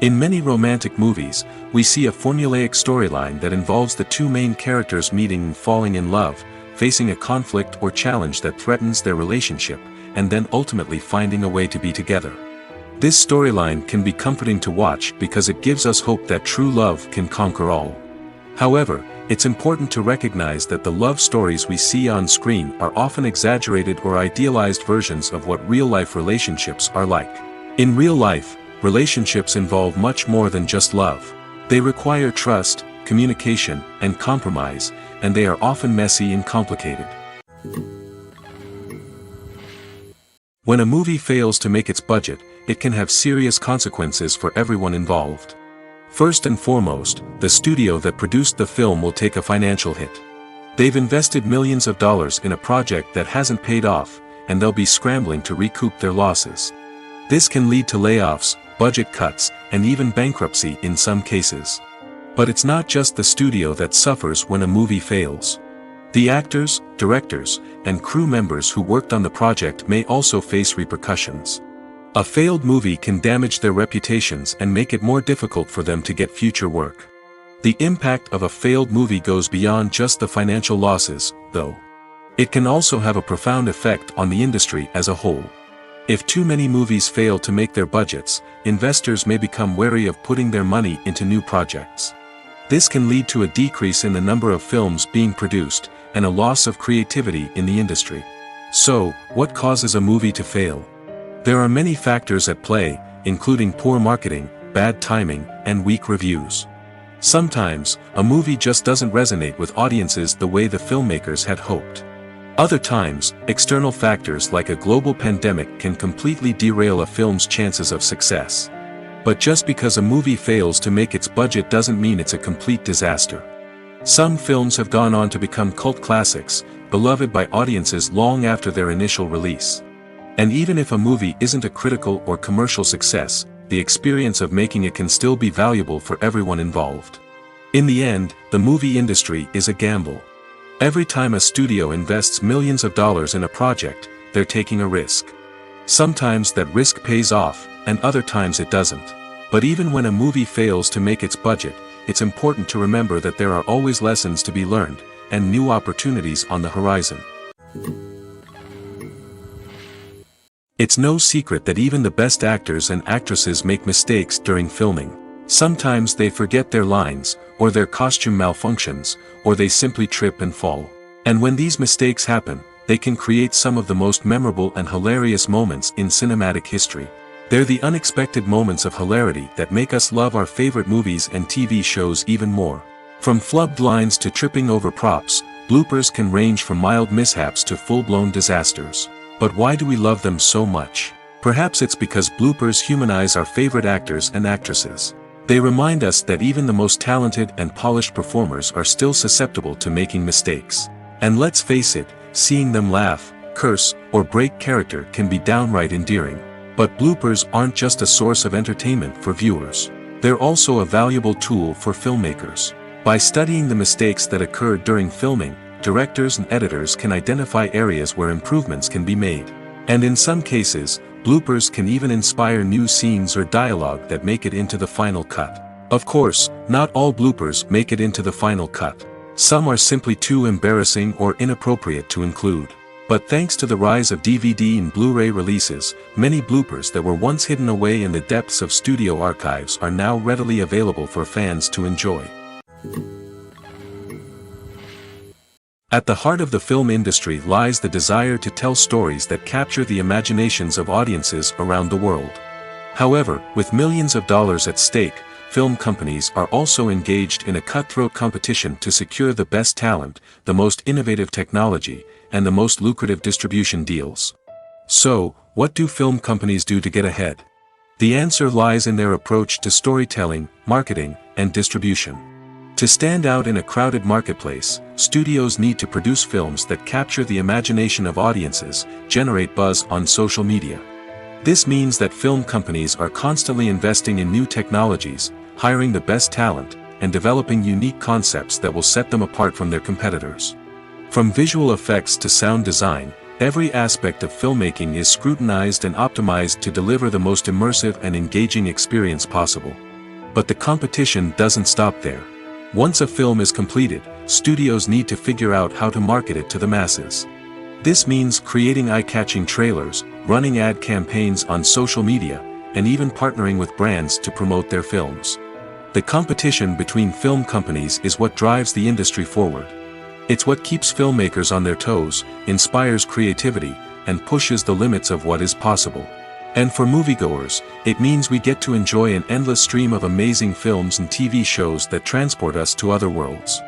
In many romantic movies, we see a formulaic storyline that involves the two main characters meeting and falling in love, facing a conflict or challenge that threatens their relationship, and then ultimately finding a way to be together. This storyline can be comforting to watch because it gives us hope that true love can conquer all. However, it's important to recognize that the love stories we see on screen are often exaggerated or idealized versions of what real-life relationships are like. In real life, relationships involve much more than just love. They require trust, communication, and compromise, and they are often messy and complicated. When a movie fails to make its budget, it can have serious consequences for everyone involved. First and foremost, the studio that produced the film will take a financial hit. They've invested millions of dollars in a project that hasn't paid off, and they'll be scrambling to recoup their losses. This can lead to layoffs, budget cuts, and even bankruptcy in some cases. But it's not just the studio that suffers when a movie fails. The actors, directors, and crew members who worked on the project may also face repercussions. A failed movie can damage their reputations and make it more difficult for them to get future work. The impact of a failed movie goes beyond just the financial losses, though. It can also have a profound effect on the industry as a whole. If too many movies fail to make their budgets, investors may become wary of putting their money into new projects. This can lead to a decrease in the number of films being produced, and a loss of creativity in the industry. So, what causes a movie to fail? There are many factors at play, including poor marketing, bad timing, and weak reviews. Sometimes, a movie just doesn't resonate with audiences the way the filmmakers had hoped. Other times, external factors like a global pandemic can completely derail a film's chances of success. But just because a movie fails to make its budget doesn't mean it's a complete disaster. Some films have gone on to become cult classics, beloved by audiences long after their initial release. And even if a movie isn't a critical or commercial success, the experience of making it can still be valuable for everyone involved. In the end, the movie industry is a gamble. Every time a studio invests millions of dollars in a project, they're taking a risk. Sometimes that risk pays off, and other times it doesn't. But even when a movie fails to make its budget, it's important to remember that there are always lessons to be learned, and new opportunities on the horizon. It's no secret that even the best actors and actresses make mistakes during filming. Sometimes they forget their lines, or their costume malfunctions, or they simply trip and fall. And when these mistakes happen, they can create some of the most memorable and hilarious moments in cinematic history. They're the unexpected moments of hilarity that make us love our favorite movies and TV shows even more. From flubbed lines to tripping over props, bloopers can range from mild mishaps to full-blown disasters. But why do we love them so much? Perhaps it's because bloopers humanize our favorite actors and actresses. They remind us that even the most talented and polished performers are still susceptible to making mistakes. And let's face it, seeing them laugh, curse, or break character can be downright endearing. But bloopers aren't just a source of entertainment for viewers. They're also a valuable tool for filmmakers. By studying the mistakes that occurred during filming, directors and editors can identify areas where improvements can be made. And in some cases, bloopers can even inspire new scenes or dialogue that make it into the final cut. Of course, not all bloopers make it into the final cut. Some are simply too embarrassing or inappropriate to include. But thanks to the rise of DVD and Blu-ray releases, many bloopers that were once hidden away in the depths of studio archives are now readily available for fans to enjoy. At the heart of the film industry lies the desire to tell stories that capture the imaginations of audiences around the world. However, with millions of dollars at stake, film companies are also engaged in a cutthroat competition to secure the best talent, the most innovative technology, and the most lucrative distribution deals. So, what do film companies do to get ahead? The answer lies in their approach to storytelling, marketing, and distribution. To stand out in a crowded marketplace, studios need to produce films that capture the imagination of audiences, generate buzz on social media. This means that film companies are constantly investing in new technologies, hiring the best talent, and developing unique concepts that will set them apart from their competitors. From visual effects to sound design, every aspect of filmmaking is scrutinized and optimized to deliver the most immersive and engaging experience possible. But the competition doesn't stop there. Once a film is completed, studios need to figure out how to market it to the masses. This means creating eye-catching trailers, running ad campaigns on social media, and even partnering with brands to promote their films. The competition between film companies is what drives the industry forward. It's what keeps filmmakers on their toes, inspires creativity, and pushes the limits of what is possible. And for moviegoers, it means we get to enjoy an endless stream of amazing films and TV shows that transport us to other worlds.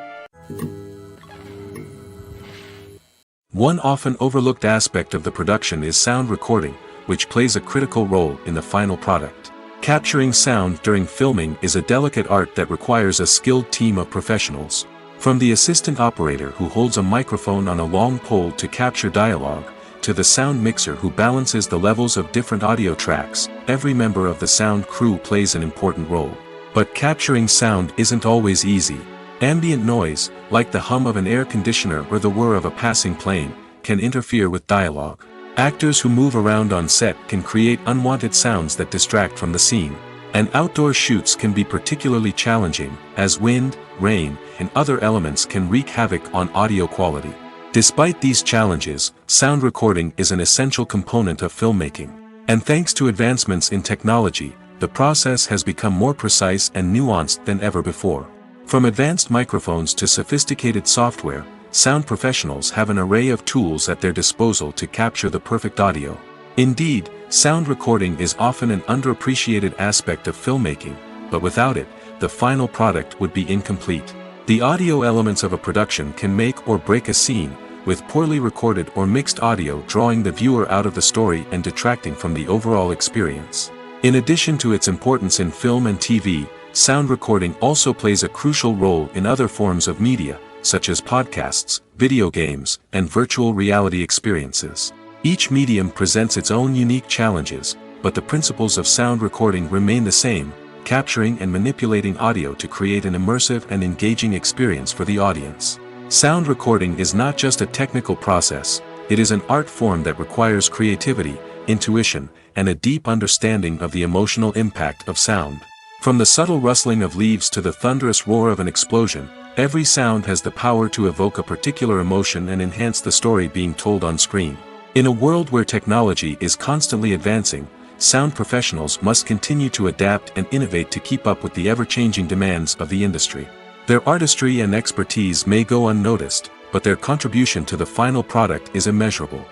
One often overlooked aspect of the production is sound recording, which plays a critical role in the final product. Capturing sound during filming is a delicate art that requires a skilled team of professionals. From the assistant operator who holds a microphone on a long pole to capture dialogue, to the sound mixer who balances the levels of different audio tracks, every member of the sound crew plays an important role. But capturing sound isn't always easy. Ambient noise, like the hum of an air conditioner or the whir of a passing plane, can interfere with dialogue. Actors who move around on set can create unwanted sounds that distract from the scene. And outdoor shoots can be particularly challenging, as wind, rain, and other elements can wreak havoc on audio quality. Despite these challenges, sound recording is an essential component of filmmaking. And thanks to advancements in technology, the process has become more precise and nuanced than ever before. From advanced microphones to sophisticated software, sound professionals have an array of tools at their disposal to capture the perfect audio. Indeed, sound recording is often an underappreciated aspect of filmmaking, but without it, the final product would be incomplete. The audio elements of a production can make or break a scene, with poorly recorded or mixed audio drawing the viewer out of the story and detracting from the overall experience. In addition to its importance in film and TV, sound recording also plays a crucial role in other forms of media, such as podcasts, video games, and virtual reality experiences. Each medium presents its own unique challenges, but the principles of sound recording remain the same, capturing and manipulating audio to create an immersive and engaging experience for the audience. Sound recording is not just a technical process, it is an art form that requires creativity, intuition, and a deep understanding of the emotional impact of sound. From the subtle rustling of leaves to the thunderous roar of an explosion, every sound has the power to evoke a particular emotion and enhance the story being told on screen. In a world where technology is constantly advancing, sound professionals must continue to adapt and innovate to keep up with the ever-changing demands of the industry. Their artistry and expertise may go unnoticed, but their contribution to the final product is immeasurable.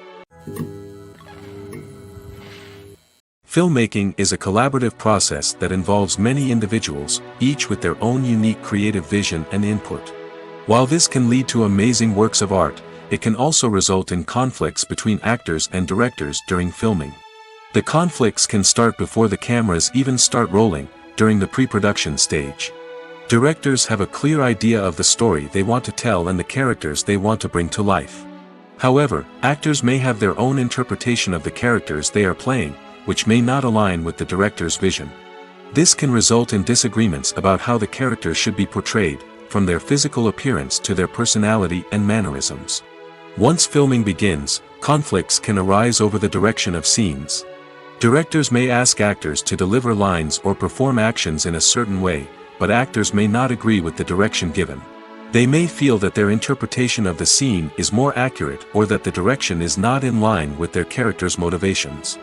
Filmmaking is a collaborative process that involves many individuals, each with their own unique creative vision and input. While this can lead to amazing works of art, it can also result in conflicts between actors and directors during filming. The conflicts can start before the cameras even start rolling, during the pre-production stage. Directors have a clear idea of the story they want to tell and the characters they want to bring to life. However, actors may have their own interpretation of the characters they are playing, which may not align with the director's vision. This can result in disagreements about how the characters should be portrayed, from their physical appearance to their personality and mannerisms. Once filming begins, conflicts can arise over the direction of scenes. Directors may ask actors to deliver lines or perform actions in a certain way, but actors may not agree with the direction given. They may feel that their interpretation of the scene is more accurate or that the direction is not in line with their character's motivations.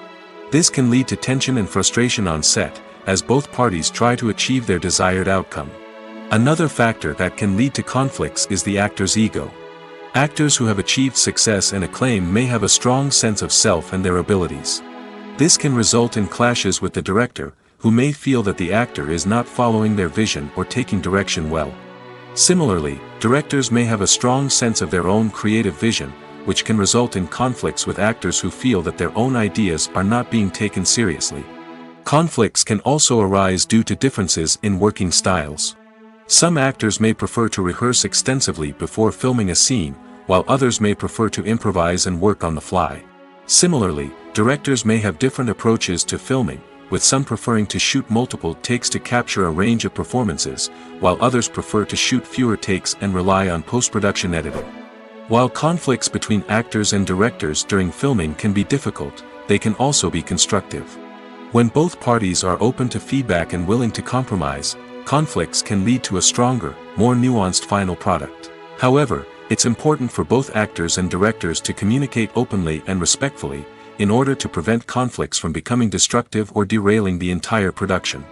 This can lead to tension and frustration on set, as both parties try to achieve their desired outcome. Another factor that can lead to conflicts is the actor's ego. Actors who have achieved success and acclaim may have a strong sense of self and their abilities. This can result in clashes with the director, who may feel that the actor is not following their vision or taking direction well. Similarly, directors may have a strong sense of their own creative vision, which can result in conflicts with actors who feel that their own ideas are not being taken seriously. Conflicts can also arise due to differences in working styles. Some actors may prefer to rehearse extensively before filming a scene, while others may prefer to improvise and work on the fly. Similarly, directors may have different approaches to filming, with some preferring to shoot multiple takes to capture a range of performances, while others prefer to shoot fewer takes and rely on post-production editing. While conflicts between actors and directors during filming can be difficult, they can also be constructive. When both parties are open to feedback and willing to compromise, conflicts can lead to a stronger, more nuanced final product. However, it's important for both actors and directors to communicate openly and respectfully, in order to prevent conflicts from becoming destructive or derailing the entire production.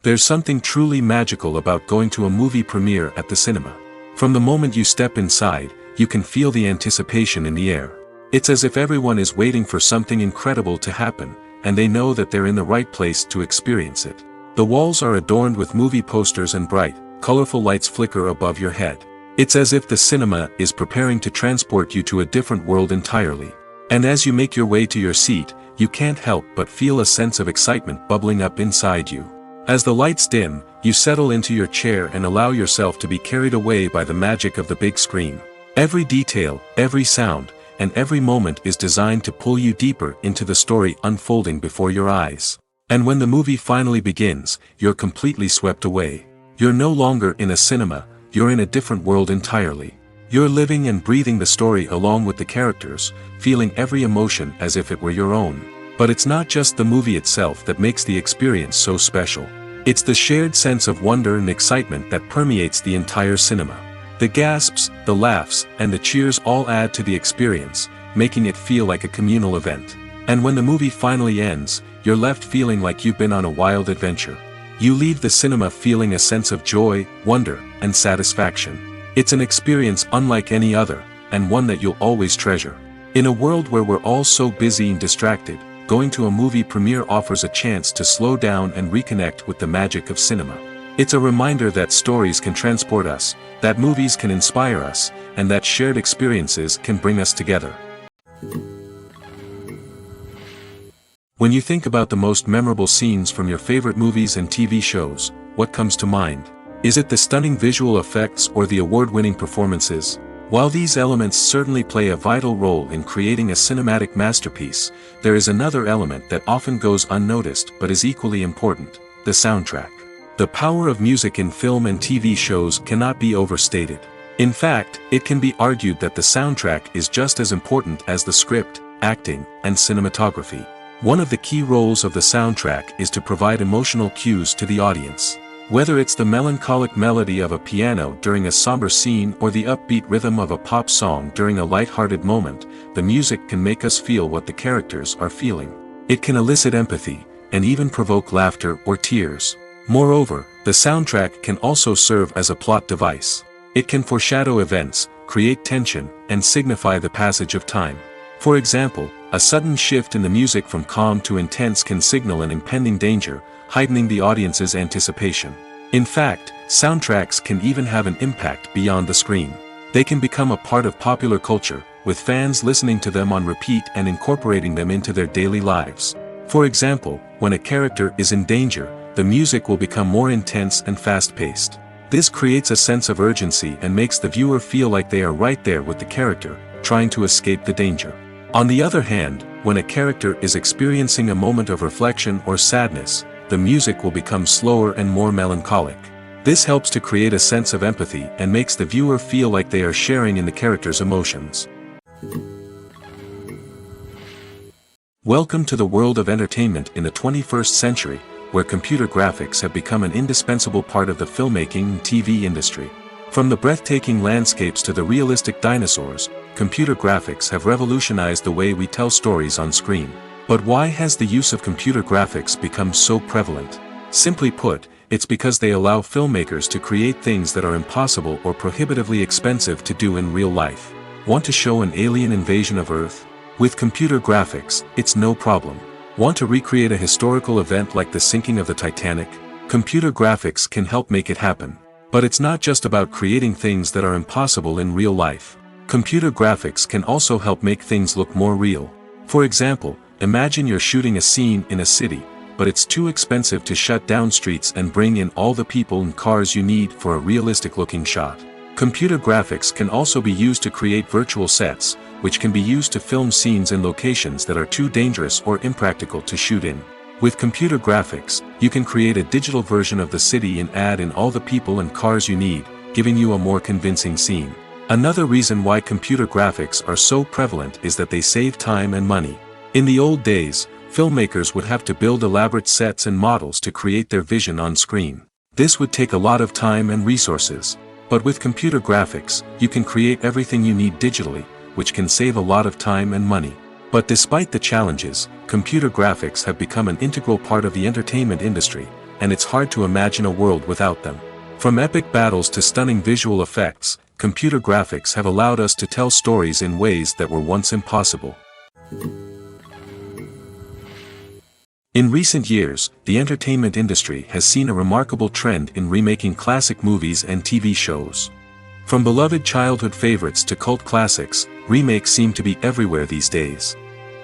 There's something truly magical about going to a movie premiere at the cinema. From the moment you step inside, you can feel the anticipation in the air. It's as if everyone is waiting for something incredible to happen, and they know that they're in the right place to experience it. The walls are adorned with movie posters and bright, colorful lights flicker above your head. It's as if the cinema is preparing to transport you to a different world entirely. And as you make your way to your seat, you can't help but feel a sense of excitement bubbling up inside you. As the lights dim, you settle into your chair and allow yourself to be carried away by the magic of the big screen. Every detail, every sound, and every moment is designed to pull you deeper into the story unfolding before your eyes. And when the movie finally begins, you're completely swept away. You're no longer in a cinema, you're in a different world entirely. You're living and breathing the story along with the characters, feeling every emotion as if it were your own. But it's not just the movie itself that makes the experience so special. It's the shared sense of wonder and excitement that permeates the entire cinema. The gasps, the laughs, and the cheers all add to the experience, making it feel like a communal event. And when the movie finally ends, you're left feeling like you've been on a wild adventure. You leave the cinema feeling a sense of joy, wonder, and satisfaction. It's an experience unlike any other, and one that you'll always treasure. In a world where we're all so busy and distracted, going to a movie premiere offers a chance to slow down and reconnect with the magic of cinema. It's a reminder that stories can transport us, that movies can inspire us, and that shared experiences can bring us together. When you think about the most memorable scenes from your favorite movies and TV shows, what comes to mind? Is it the stunning visual effects or the award-winning performances? While these elements certainly play a vital role in creating a cinematic masterpiece, there is another element that often goes unnoticed but is equally important: the soundtrack. The power of music in film and TV shows cannot be overstated. In fact, it can be argued that the soundtrack is just as important as the script, acting, and cinematography. One of the key roles of the soundtrack is to provide emotional cues to the audience. Whether it's the melancholic melody of a piano during a somber scene or the upbeat rhythm of a pop song during a light-hearted moment, the music can make us feel what the characters are feeling. It can elicit empathy, and even provoke laughter or tears. Moreover, the soundtrack can also serve as a plot device. It can foreshadow events, create tension, and signify the passage of time. For example, a sudden shift in the music from calm to intense can signal an impending danger, heightening the audience's anticipation. In fact, soundtracks can even have an impact beyond the screen. They can become a part of popular culture, with fans listening to them on repeat and incorporating them into their daily lives. For example, when a character is in danger, the music will become more intense and fast-paced. This creates a sense of urgency and makes the viewer feel like they are right there with the character, trying to escape the danger. On the other hand, when a character is experiencing a moment of reflection or sadness, the music will become slower and more melancholic. This helps to create a sense of empathy and makes the viewer feel like they are sharing in the character's emotions. Welcome to the world of entertainment in the 21st century, where computer graphics have become an indispensable part of the filmmaking and TV industry. From the breathtaking landscapes to the realistic dinosaurs, computer graphics have revolutionized the way we tell stories on screen. But why has the use of computer graphics become so prevalent? Simply put, it's because they allow filmmakers to create things that are impossible or prohibitively expensive to do in real life. Want to show an alien invasion of Earth? With computer graphics, it's no problem. Want to recreate a historical event like the sinking of the Titanic? Computer graphics can help make it happen. But it's not just about creating things that are impossible in real life. Computer graphics can also help make things look more real. For example, imagine you're shooting a scene in a city, but it's too expensive to shut down streets and bring in all the people and cars you need for a realistic-looking shot. Computer graphics can also be used to create virtual sets, which can be used to film scenes in locations that are too dangerous or impractical to shoot in. With computer graphics, you can create a digital version of the city and add in all the people and cars you need, giving you a more convincing scene. Another reason why computer graphics are so prevalent is that they save time and money. In the old days, filmmakers would have to build elaborate sets and models to create their vision on screen. This would take a lot of time and resources. But with computer graphics, you can create everything you need digitally, which can save a lot of time and money. But despite the challenges, computer graphics have become an integral part of the entertainment industry, and it's hard to imagine a world without them. From epic battles to stunning visual effects, computer graphics have allowed us to tell stories in ways that were once impossible. In recent years, the entertainment industry has seen a remarkable trend in remaking classic movies and TV shows. From beloved childhood favorites to cult classics, remakes seem to be everywhere these days.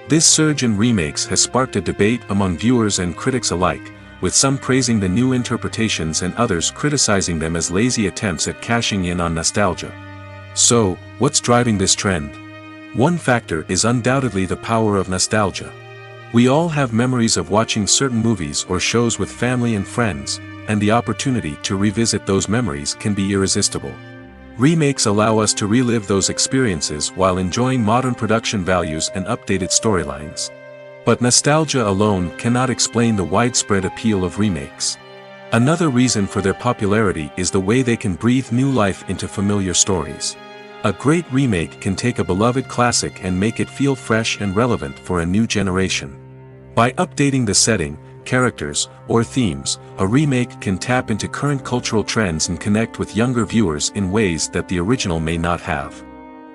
This surge in remakes has sparked a debate among viewers and critics alike, with some praising the new interpretations and others criticizing them as lazy attempts at cashing in on nostalgia. So, what's driving this trend? One factor is undoubtedly the power of nostalgia. We all have memories of watching certain movies or shows with family and friends, and the opportunity to revisit those memories can be irresistible. Remakes allow us to relive those experiences while enjoying modern production values and updated storylines. But nostalgia alone cannot explain the widespread appeal of remakes. Another reason for their popularity is the way they can breathe new life into familiar stories. A great remake can take a beloved classic and make it feel fresh and relevant for a new generation. By updating the setting, characters, or themes, a remake can tap into current cultural trends and connect with younger viewers in ways that the original may not have.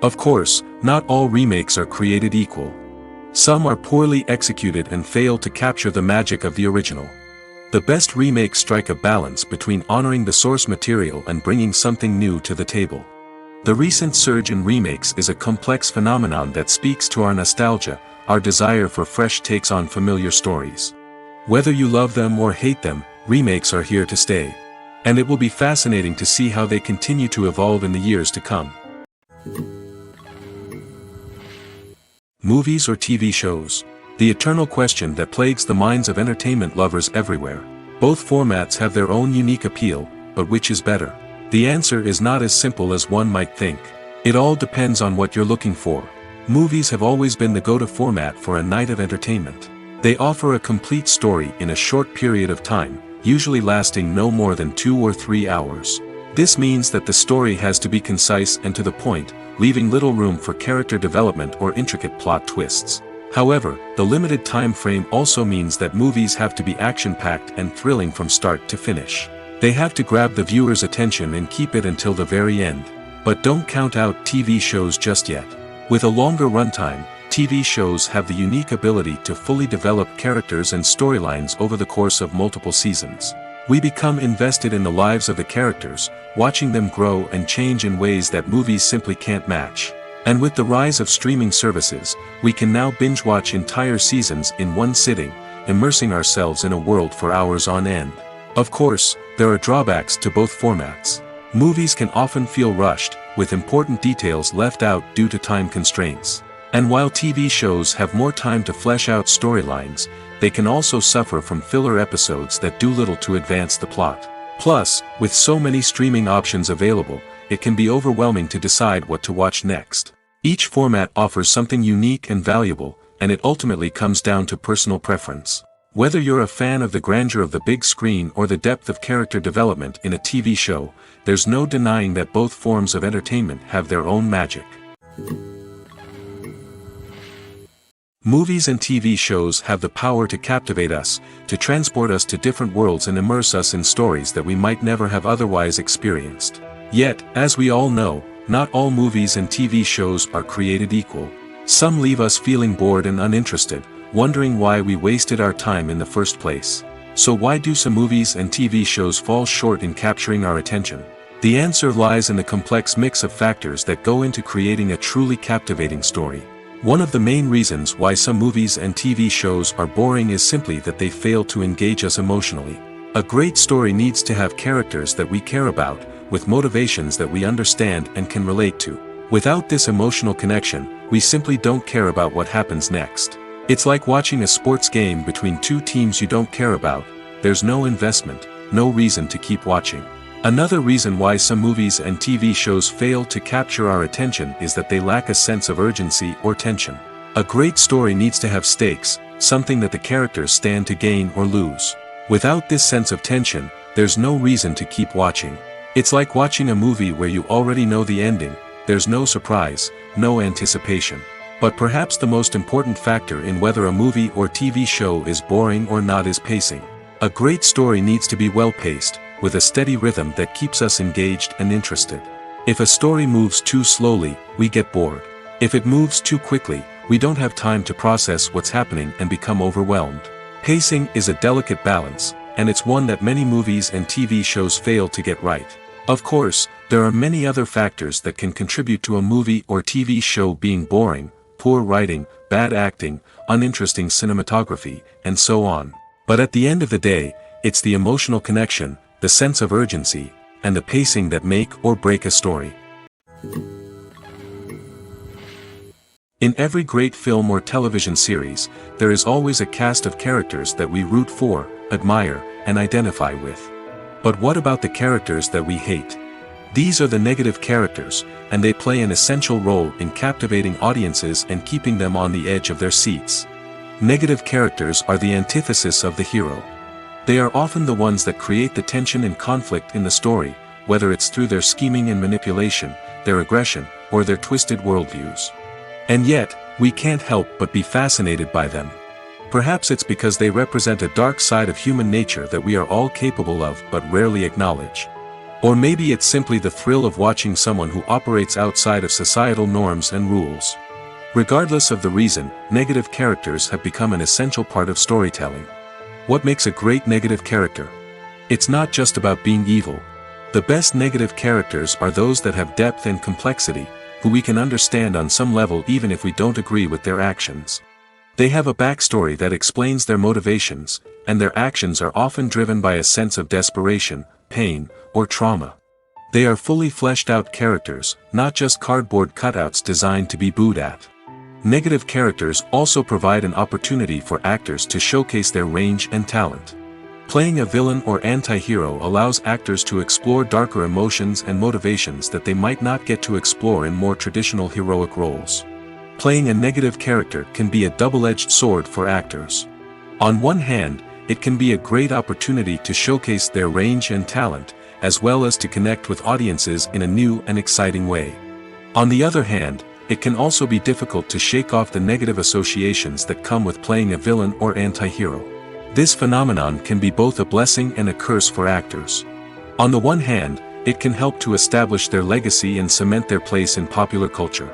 Of course, not all remakes are created equal. Some are poorly executed and fail to capture the magic of the original. The best remakes strike a balance between honoring the source material and bringing something new to the table. The recent surge in remakes is a complex phenomenon that speaks to our nostalgia, our desire for fresh takes on familiar stories. Whether you love them or hate them, remakes are here to stay. And it will be fascinating to see how they continue to evolve in the years to come. Movies or TV shows? The eternal question that plagues the minds of entertainment lovers everywhere. Both formats have their own unique appeal, but which is better? The answer is not as simple as one might think. It all depends on what you're looking for. Movies have always been the go-to format for a night of entertainment. They offer a complete story in a short period of time, usually lasting no more than 2 or 3 hours. This means that the story has to be concise and to the point, leaving little room for character development or intricate plot twists. However, the limited time frame also means that movies have to be action-packed and thrilling from start to finish. They have to grab the viewer's attention and keep it until the very end. But don't count out TV shows just yet. With a longer runtime, TV shows have the unique ability to fully develop characters and storylines over the course of multiple seasons. We become invested in the lives of the characters, watching them grow and change in ways that movies simply can't match. And with the rise of streaming services, we can now binge-watch entire seasons in one sitting, immersing ourselves in a world for hours on end. Of course, there are drawbacks to both formats. Movies can often feel rushed, with important details left out due to time constraints. And while TV shows have more time to flesh out storylines, they can also suffer from filler episodes that do little to advance the plot. Plus, with so many streaming options available, it can be overwhelming to decide what to watch next. Each format offers something unique and valuable, and it ultimately comes down to personal preference. Whether you're a fan of the grandeur of the big screen or the depth of character development in a TV show, there's no denying that both forms of entertainment have their own magic. Movies and TV shows have the power to captivate us, to transport us to different worlds and immerse us in stories that we might never have otherwise experienced. Yet, as we all know, not all movies and TV shows are created equal. Some leave us feeling bored and uninterested, wondering why we wasted our time in the first place. So why do some movies and TV shows fall short in capturing our attention? The answer lies in the complex mix of factors that go into creating a truly captivating story. One of the main reasons why some movies and TV shows are boring is simply that they fail to engage us emotionally. A great story needs to have characters that we care about, with motivations that we understand and can relate to. Without this emotional connection, we simply don't care about what happens next. It's like watching a sports game between two teams you don't care about. There's no investment, no reason to keep watching. Another reason why some movies and TV shows fail to capture our attention is that they lack a sense of urgency or tension. A great story needs to have stakes, something that the characters stand to gain or lose. Without this sense of tension, there's no reason to keep watching. It's like watching a movie where you already know the ending. There's no surprise, no anticipation. But perhaps the most important factor in whether a movie or TV show is boring or not is pacing. A great story needs to be well-paced, with a steady rhythm that keeps us engaged and interested. If a story moves too slowly, we get bored. If it moves too quickly, we don't have time to process what's happening and become overwhelmed. Pacing is a delicate balance, and it's one that many movies and TV shows fail to get right. Of course, there are many other factors that can contribute to a movie or TV show being boring: poor writing, bad acting, uninteresting cinematography, and so on. But at the end of the day, it's the emotional connection, the sense of urgency, and the pacing that make or break a story. In every great film or television series, there is always a cast of characters that we root for, admire, and identify with. But what about the characters that we hate? These are the negative characters, and they play an essential role in captivating audiences and keeping them on the edge of their seats. Negative characters are the antithesis of the hero. They are often the ones that create the tension and conflict in the story, whether it's through their scheming and manipulation, their aggression, or their twisted worldviews. And yet, we can't help but be fascinated by them. Perhaps it's because they represent a dark side of human nature that we are all capable of but rarely acknowledge. Or maybe it's simply the thrill of watching someone who operates outside of societal norms and rules. Regardless of the reason, negative characters have become an essential part of storytelling. What makes a great negative character? It's not just about being evil. The best negative characters are those that have depth and complexity, who we can understand on some level even if we don't agree with their actions. They have a backstory that explains their motivations, and their actions are often driven by a sense of desperation, pain, or trauma. They are fully fleshed out characters, not just cardboard cutouts designed to be booed at. Negative characters also provide an opportunity for actors to showcase their range and talent. Playing a villain or anti-hero allows actors to explore darker emotions and motivations that they might not get to explore in more traditional heroic roles. Playing a negative character can be a double-edged sword for actors. On one hand, it can be a great opportunity to showcase their range and talent, as well as to connect with audiences in a new and exciting way. On the other hand, it can also be difficult to shake off the negative associations that come with playing a villain or anti-hero. This phenomenon can be both a blessing and a curse for actors. On the one hand, it can help to establish their legacy and cement their place in popular culture.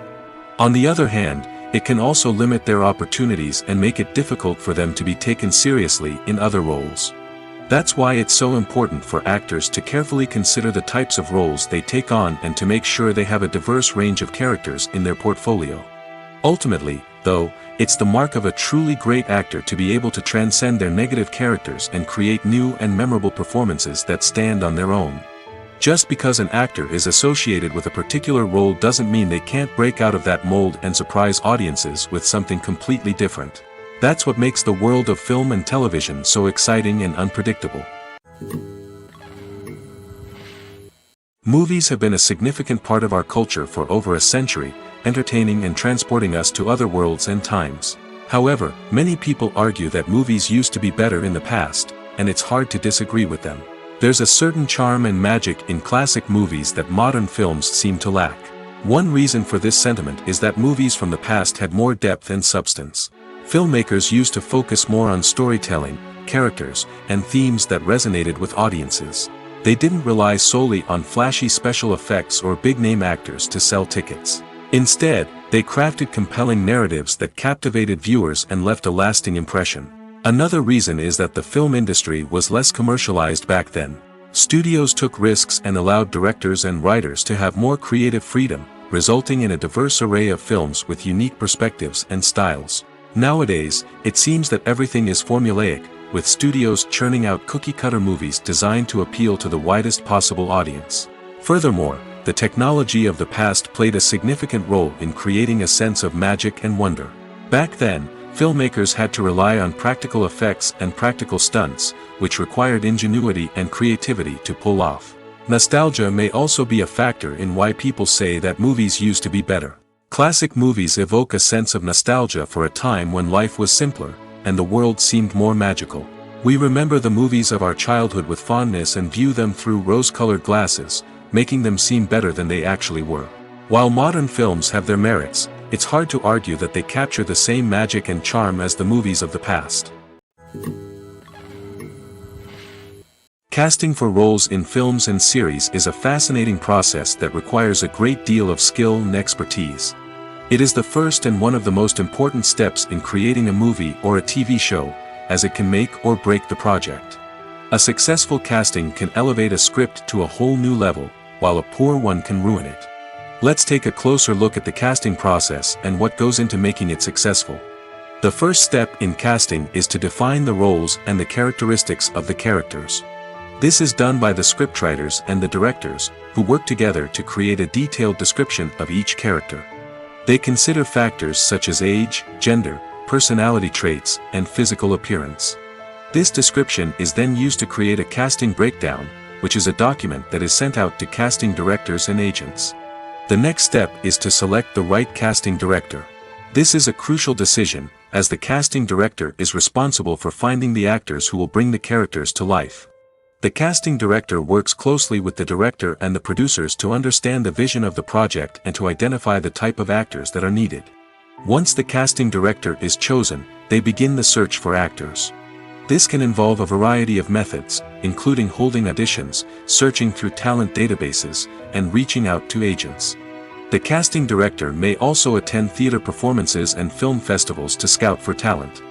On the other hand, it can also limit their opportunities and make it difficult for them to be taken seriously in other roles. That's why it's so important for actors to carefully consider the types of roles they take on and to make sure they have a diverse range of characters in their portfolio. Ultimately, though, it's the mark of a truly great actor to be able to transcend their negative characters and create new and memorable performances that stand on their own. Just because an actor is associated with a particular role doesn't mean they can't break out of that mold and surprise audiences with something completely different. That's what makes the world of film and television so exciting and unpredictable. Movies have been a significant part of our culture for over a century, entertaining and transporting us to other worlds and times. However, many people argue that movies used to be better in the past, and it's hard to disagree with them. There's a certain charm and magic in classic movies that modern films seem to lack. One reason for this sentiment is that movies from the past had more depth and substance. Filmmakers used to focus more on storytelling, characters, and themes that resonated with audiences. They didn't rely solely on flashy special effects or big-name actors to sell tickets. Instead, they crafted compelling narratives that captivated viewers and left a lasting impression. Another reason is that the film industry was less commercialized back then. Studios took risks and allowed directors and writers to have more creative freedom, resulting in a diverse array of films with unique perspectives and styles. Nowadays, it seems that everything is formulaic, with studios churning out cookie-cutter movies designed to appeal to the widest possible audience. Furthermore, the technology of the past played a significant role in creating a sense of magic and wonder. Back then, filmmakers had to rely on practical effects and practical stunts, which required ingenuity and creativity to pull off. Nostalgia may also be a factor in why people say that movies used to be better. Classic movies evoke a sense of nostalgia for a time when life was simpler, and the world seemed more magical. We remember the movies of our childhood with fondness and view them through rose-colored glasses, making them seem better than they actually were. While modern films have their merits, it's hard to argue that they capture the same magic and charm as the movies of the past. Casting for roles in films and series is a fascinating process that requires a great deal of skill and expertise. It is the first and one of the most important steps in creating a movie or a TV show, as it can make or break the project. A successful casting can elevate a script to a whole new level, while a poor one can ruin it. Let's take a closer look at the casting process and what goes into making it successful. The first step in casting is to define the roles and the characteristics of the characters. This is done by the scriptwriters and the directors, who work together to create a detailed description of each character. They consider factors such as age, gender, personality traits, and physical appearance. This description is then used to create a casting breakdown, which is a document that is sent out to casting directors and agents. The next step is to select the right casting director. This is a crucial decision, as the casting director is responsible for finding the actors who will bring the characters to life. The casting director works closely with the director and the producers to understand the vision of the project and to identify the type of actors that are needed. Once the casting director is chosen, they begin the search for actors. This can involve a variety of methods, including holding auditions, searching through talent databases, and reaching out to agents. The casting director may also attend theater performances and film festivals to scout for talent.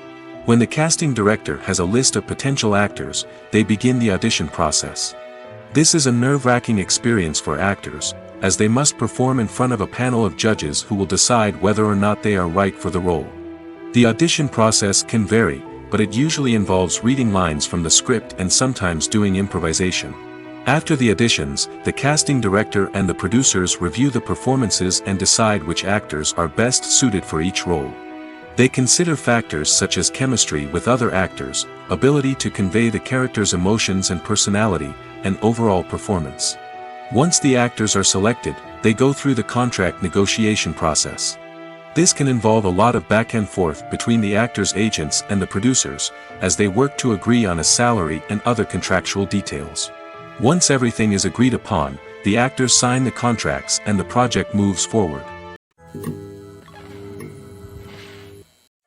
When the casting director has a list of potential actors, they begin the audition process. This is a nerve-wracking experience for actors, as they must perform in front of a panel of judges who will decide whether or not they are right for the role. The audition process can vary, but it usually involves reading lines from the script and sometimes doing improvisation. After the auditions, the casting director and the producers review the performances and decide which actors are best suited for each role. They consider factors such as chemistry with other actors, ability to convey the character's emotions and personality, and overall performance. Once the actors are selected, they go through the contract negotiation process. This can involve a lot of back and forth between the actors' agents and the producers, as they work to agree on a salary and other contractual details. Once everything is agreed upon, the actors sign the contracts and the project moves forward.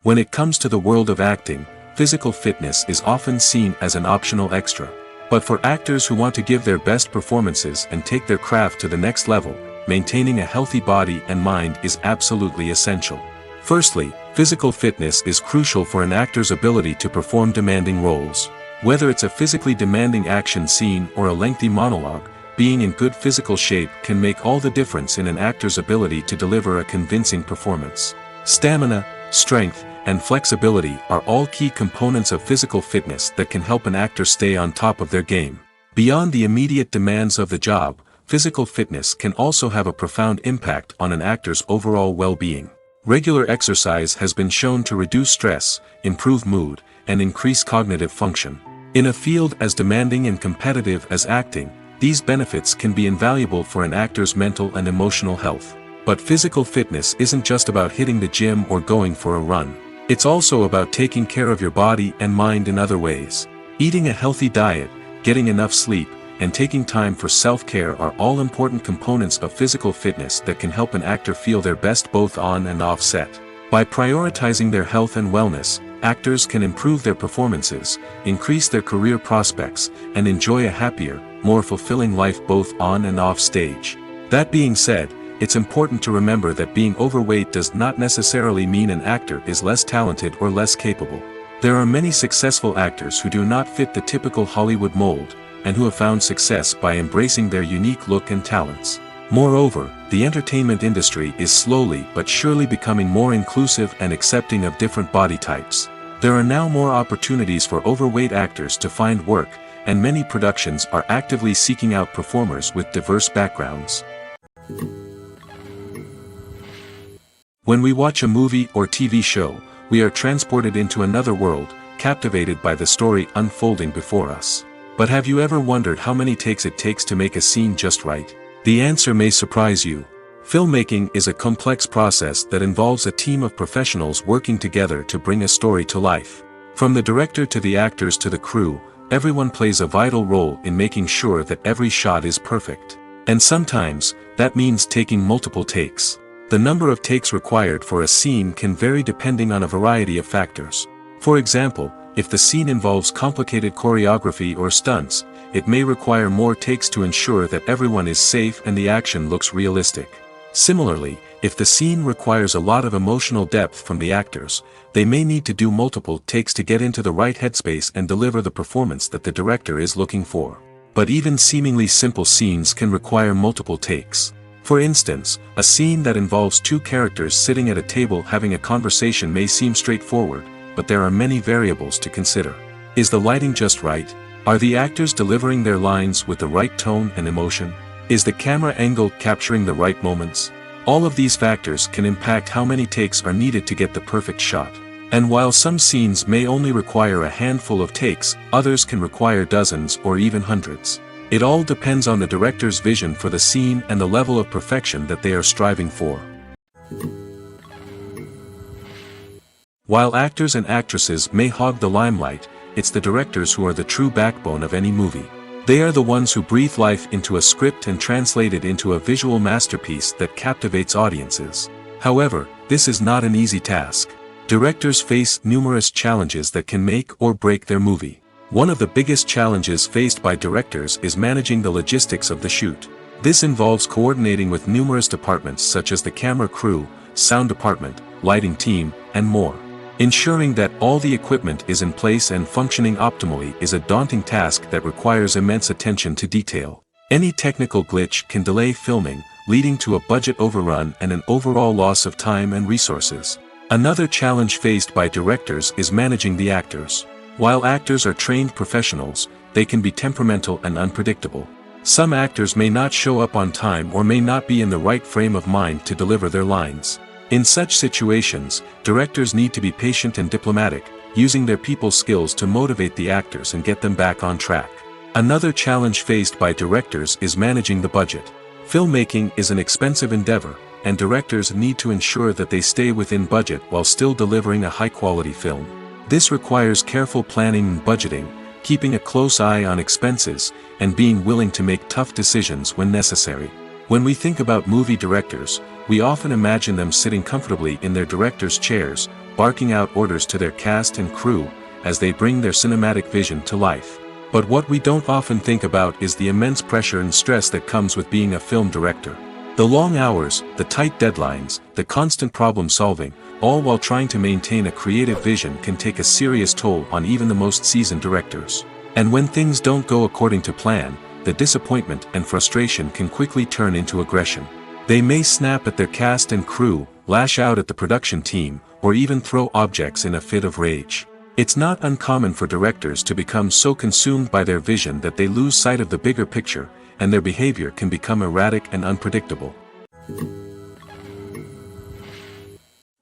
When it comes to the world of acting, physical fitness is often seen as an optional extra. But for actors who want to give their best performances and take their craft to the next level, maintaining a healthy body and mind is absolutely essential. Firstly, physical fitness is crucial for an actor's ability to perform demanding roles. Whether it's a physically demanding action scene or a lengthy monologue, being in good physical shape can make all the difference in an actor's ability to deliver a convincing performance. Stamina, strength, and flexibility are all key components of physical fitness that can help an actor stay on top of their game. Beyond the immediate demands of the job, physical fitness can also have a profound impact on an actor's overall well-being. Regular exercise has been shown to reduce stress, improve mood, and increase cognitive function. In a field as demanding and competitive as acting, these benefits can be invaluable for an actor's mental and emotional health. But physical fitness isn't just about hitting the gym or going for a run. It's also about taking care of your body and mind in other ways. Eating a healthy diet, getting enough sleep, and taking time for self-care are all important components of physical fitness that can help an actor feel their best both on and off set. By prioritizing their health and wellness, actors can improve their performances, increase their career prospects, and enjoy a happier, more fulfilling life both on and off stage. That being said, it's important to remember that being overweight does not necessarily mean an actor is less talented or less capable. There are many successful actors who do not fit the typical Hollywood mold, and who have found success by embracing their unique look and talents. Moreover, the entertainment industry is slowly but surely becoming more inclusive and accepting of different body types. There are now more opportunities for overweight actors to find work, and many productions are actively seeking out performers with diverse backgrounds. When we watch a movie or TV show, we are transported into another world, captivated by the story unfolding before us. But have you ever wondered how many takes it takes to make a scene just right? The answer may surprise you. Filmmaking is a complex process that involves a team of professionals working together to bring a story to life. From the director to the actors to the crew, everyone plays a vital role in making sure that every shot is perfect. And sometimes, that means taking multiple takes. The number of takes required for a scene can vary depending on a variety of factors. For example, if the scene involves complicated choreography or stunts, it may require more takes to ensure that everyone is safe and the action looks realistic. Similarly, if the scene requires a lot of emotional depth from the actors, they may need to do multiple takes to get into the right headspace and deliver the performance that the director is looking for. But even seemingly simple scenes can require multiple takes. For instance, a scene that involves two characters sitting at a table having a conversation may seem straightforward, but there are many variables to consider. Is the lighting just right? Are the actors delivering their lines with the right tone and emotion? Is the camera angle capturing the right moments? All of these factors can impact how many takes are needed to get the perfect shot. And while some scenes may only require a handful of takes, others can require dozens or even hundreds. It all depends on the director's vision for the scene and the level of perfection that they are striving for. While actors and actresses may hog the limelight, it's the directors who are the true backbone of any movie. They are the ones who breathe life into a script and translate it into a visual masterpiece that captivates audiences. However, this is not an easy task. Directors face numerous challenges that can make or break their movie. One of the biggest challenges faced by directors is managing the logistics of the shoot. This involves coordinating with numerous departments such as the camera crew, sound department, lighting team, and more. Ensuring that all the equipment is in place and functioning optimally is a daunting task that requires immense attention to detail. Any technical glitch can delay filming, leading to a budget overrun and an overall loss of time and resources. Another challenge faced by directors is managing the actors. While actors are trained professionals, they can be temperamental and unpredictable. Some actors may not show up on time or may not be in the right frame of mind to deliver their lines. In such situations, directors need to be patient and diplomatic, using their people skills to motivate the actors and get them back on track. Another challenge faced by directors is managing the budget. Filmmaking is an expensive endeavor, and directors need to ensure that they stay within budget while still delivering a high-quality film. This requires careful planning and budgeting, keeping a close eye on expenses, and being willing to make tough decisions when necessary. When we think about movie directors, we often imagine them sitting comfortably in their director's chairs, barking out orders to their cast and crew, as they bring their cinematic vision to life. But what we don't often think about is the immense pressure and stress that comes with being a film director. The long hours, the tight deadlines, the constant problem solving, all while trying to maintain a creative vision can take a serious toll on even the most seasoned directors. And when things don't go according to plan, the disappointment and frustration can quickly turn into aggression. They may snap at their cast and crew, lash out at the production team, or even throw objects in a fit of rage. It's not uncommon for directors to become so consumed by their vision that they lose sight of the bigger picture, and their behavior can become erratic and unpredictable.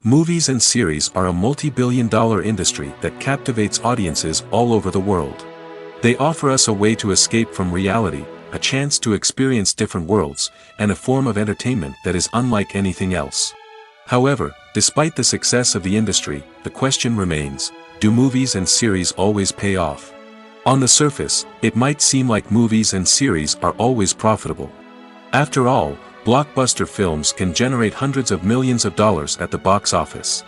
Movies and series are a multi-billion-dollar industry that captivates audiences all over the world. They offer us a way to escape from reality, a chance to experience different worlds, and a form of entertainment that is unlike anything else. However, despite the success of the industry, the question remains, do movies and series always pay off? On the surface, it might seem like movies and series are always profitable. After all, blockbuster films can generate hundreds of millions of dollars at the box office.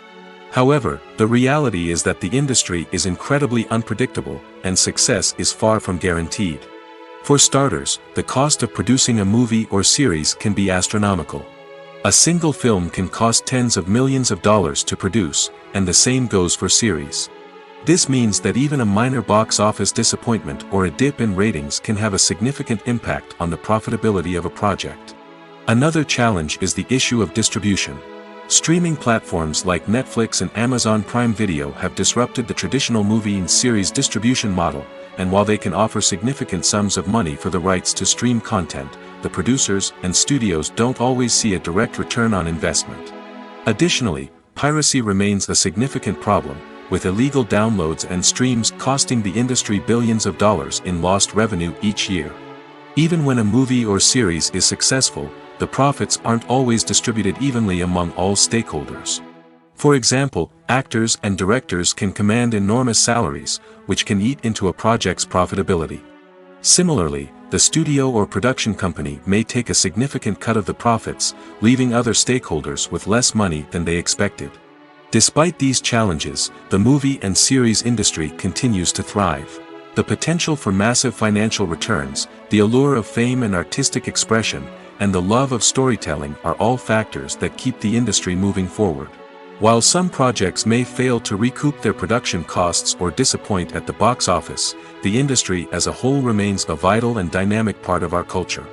However, the reality is that the industry is incredibly unpredictable, and success is far from guaranteed. For starters, the cost of producing a movie or series can be astronomical. A single film can cost tens of millions of dollars to produce, and the same goes for series. This means that even a minor box office disappointment or a dip in ratings can have a significant impact on the profitability of a project. Another challenge is the issue of distribution. Streaming platforms like Netflix and Amazon Prime Video have disrupted the traditional movie and series distribution model, and while they can offer significant sums of money for the rights to stream content, the producers and studios don't always see a direct return on investment. Additionally, piracy remains a significant problem, with illegal downloads and streams costing the industry billions of dollars in lost revenue each year. Even when a movie or series is successful, the profits aren't always distributed evenly among all stakeholders. For example, actors and directors can command enormous salaries, which can eat into a project's profitability. Similarly, the studio or production company may take a significant cut of the profits, leaving other stakeholders with less money than they expected. Despite these challenges, the movie and series industry continues to thrive. The potential for massive financial returns, the allure of fame and artistic expression, and the love of storytelling are all factors that keep the industry moving forward. While some projects may fail to recoup their production costs or disappoint at the box office, the industry as a whole remains a vital and dynamic part of our culture.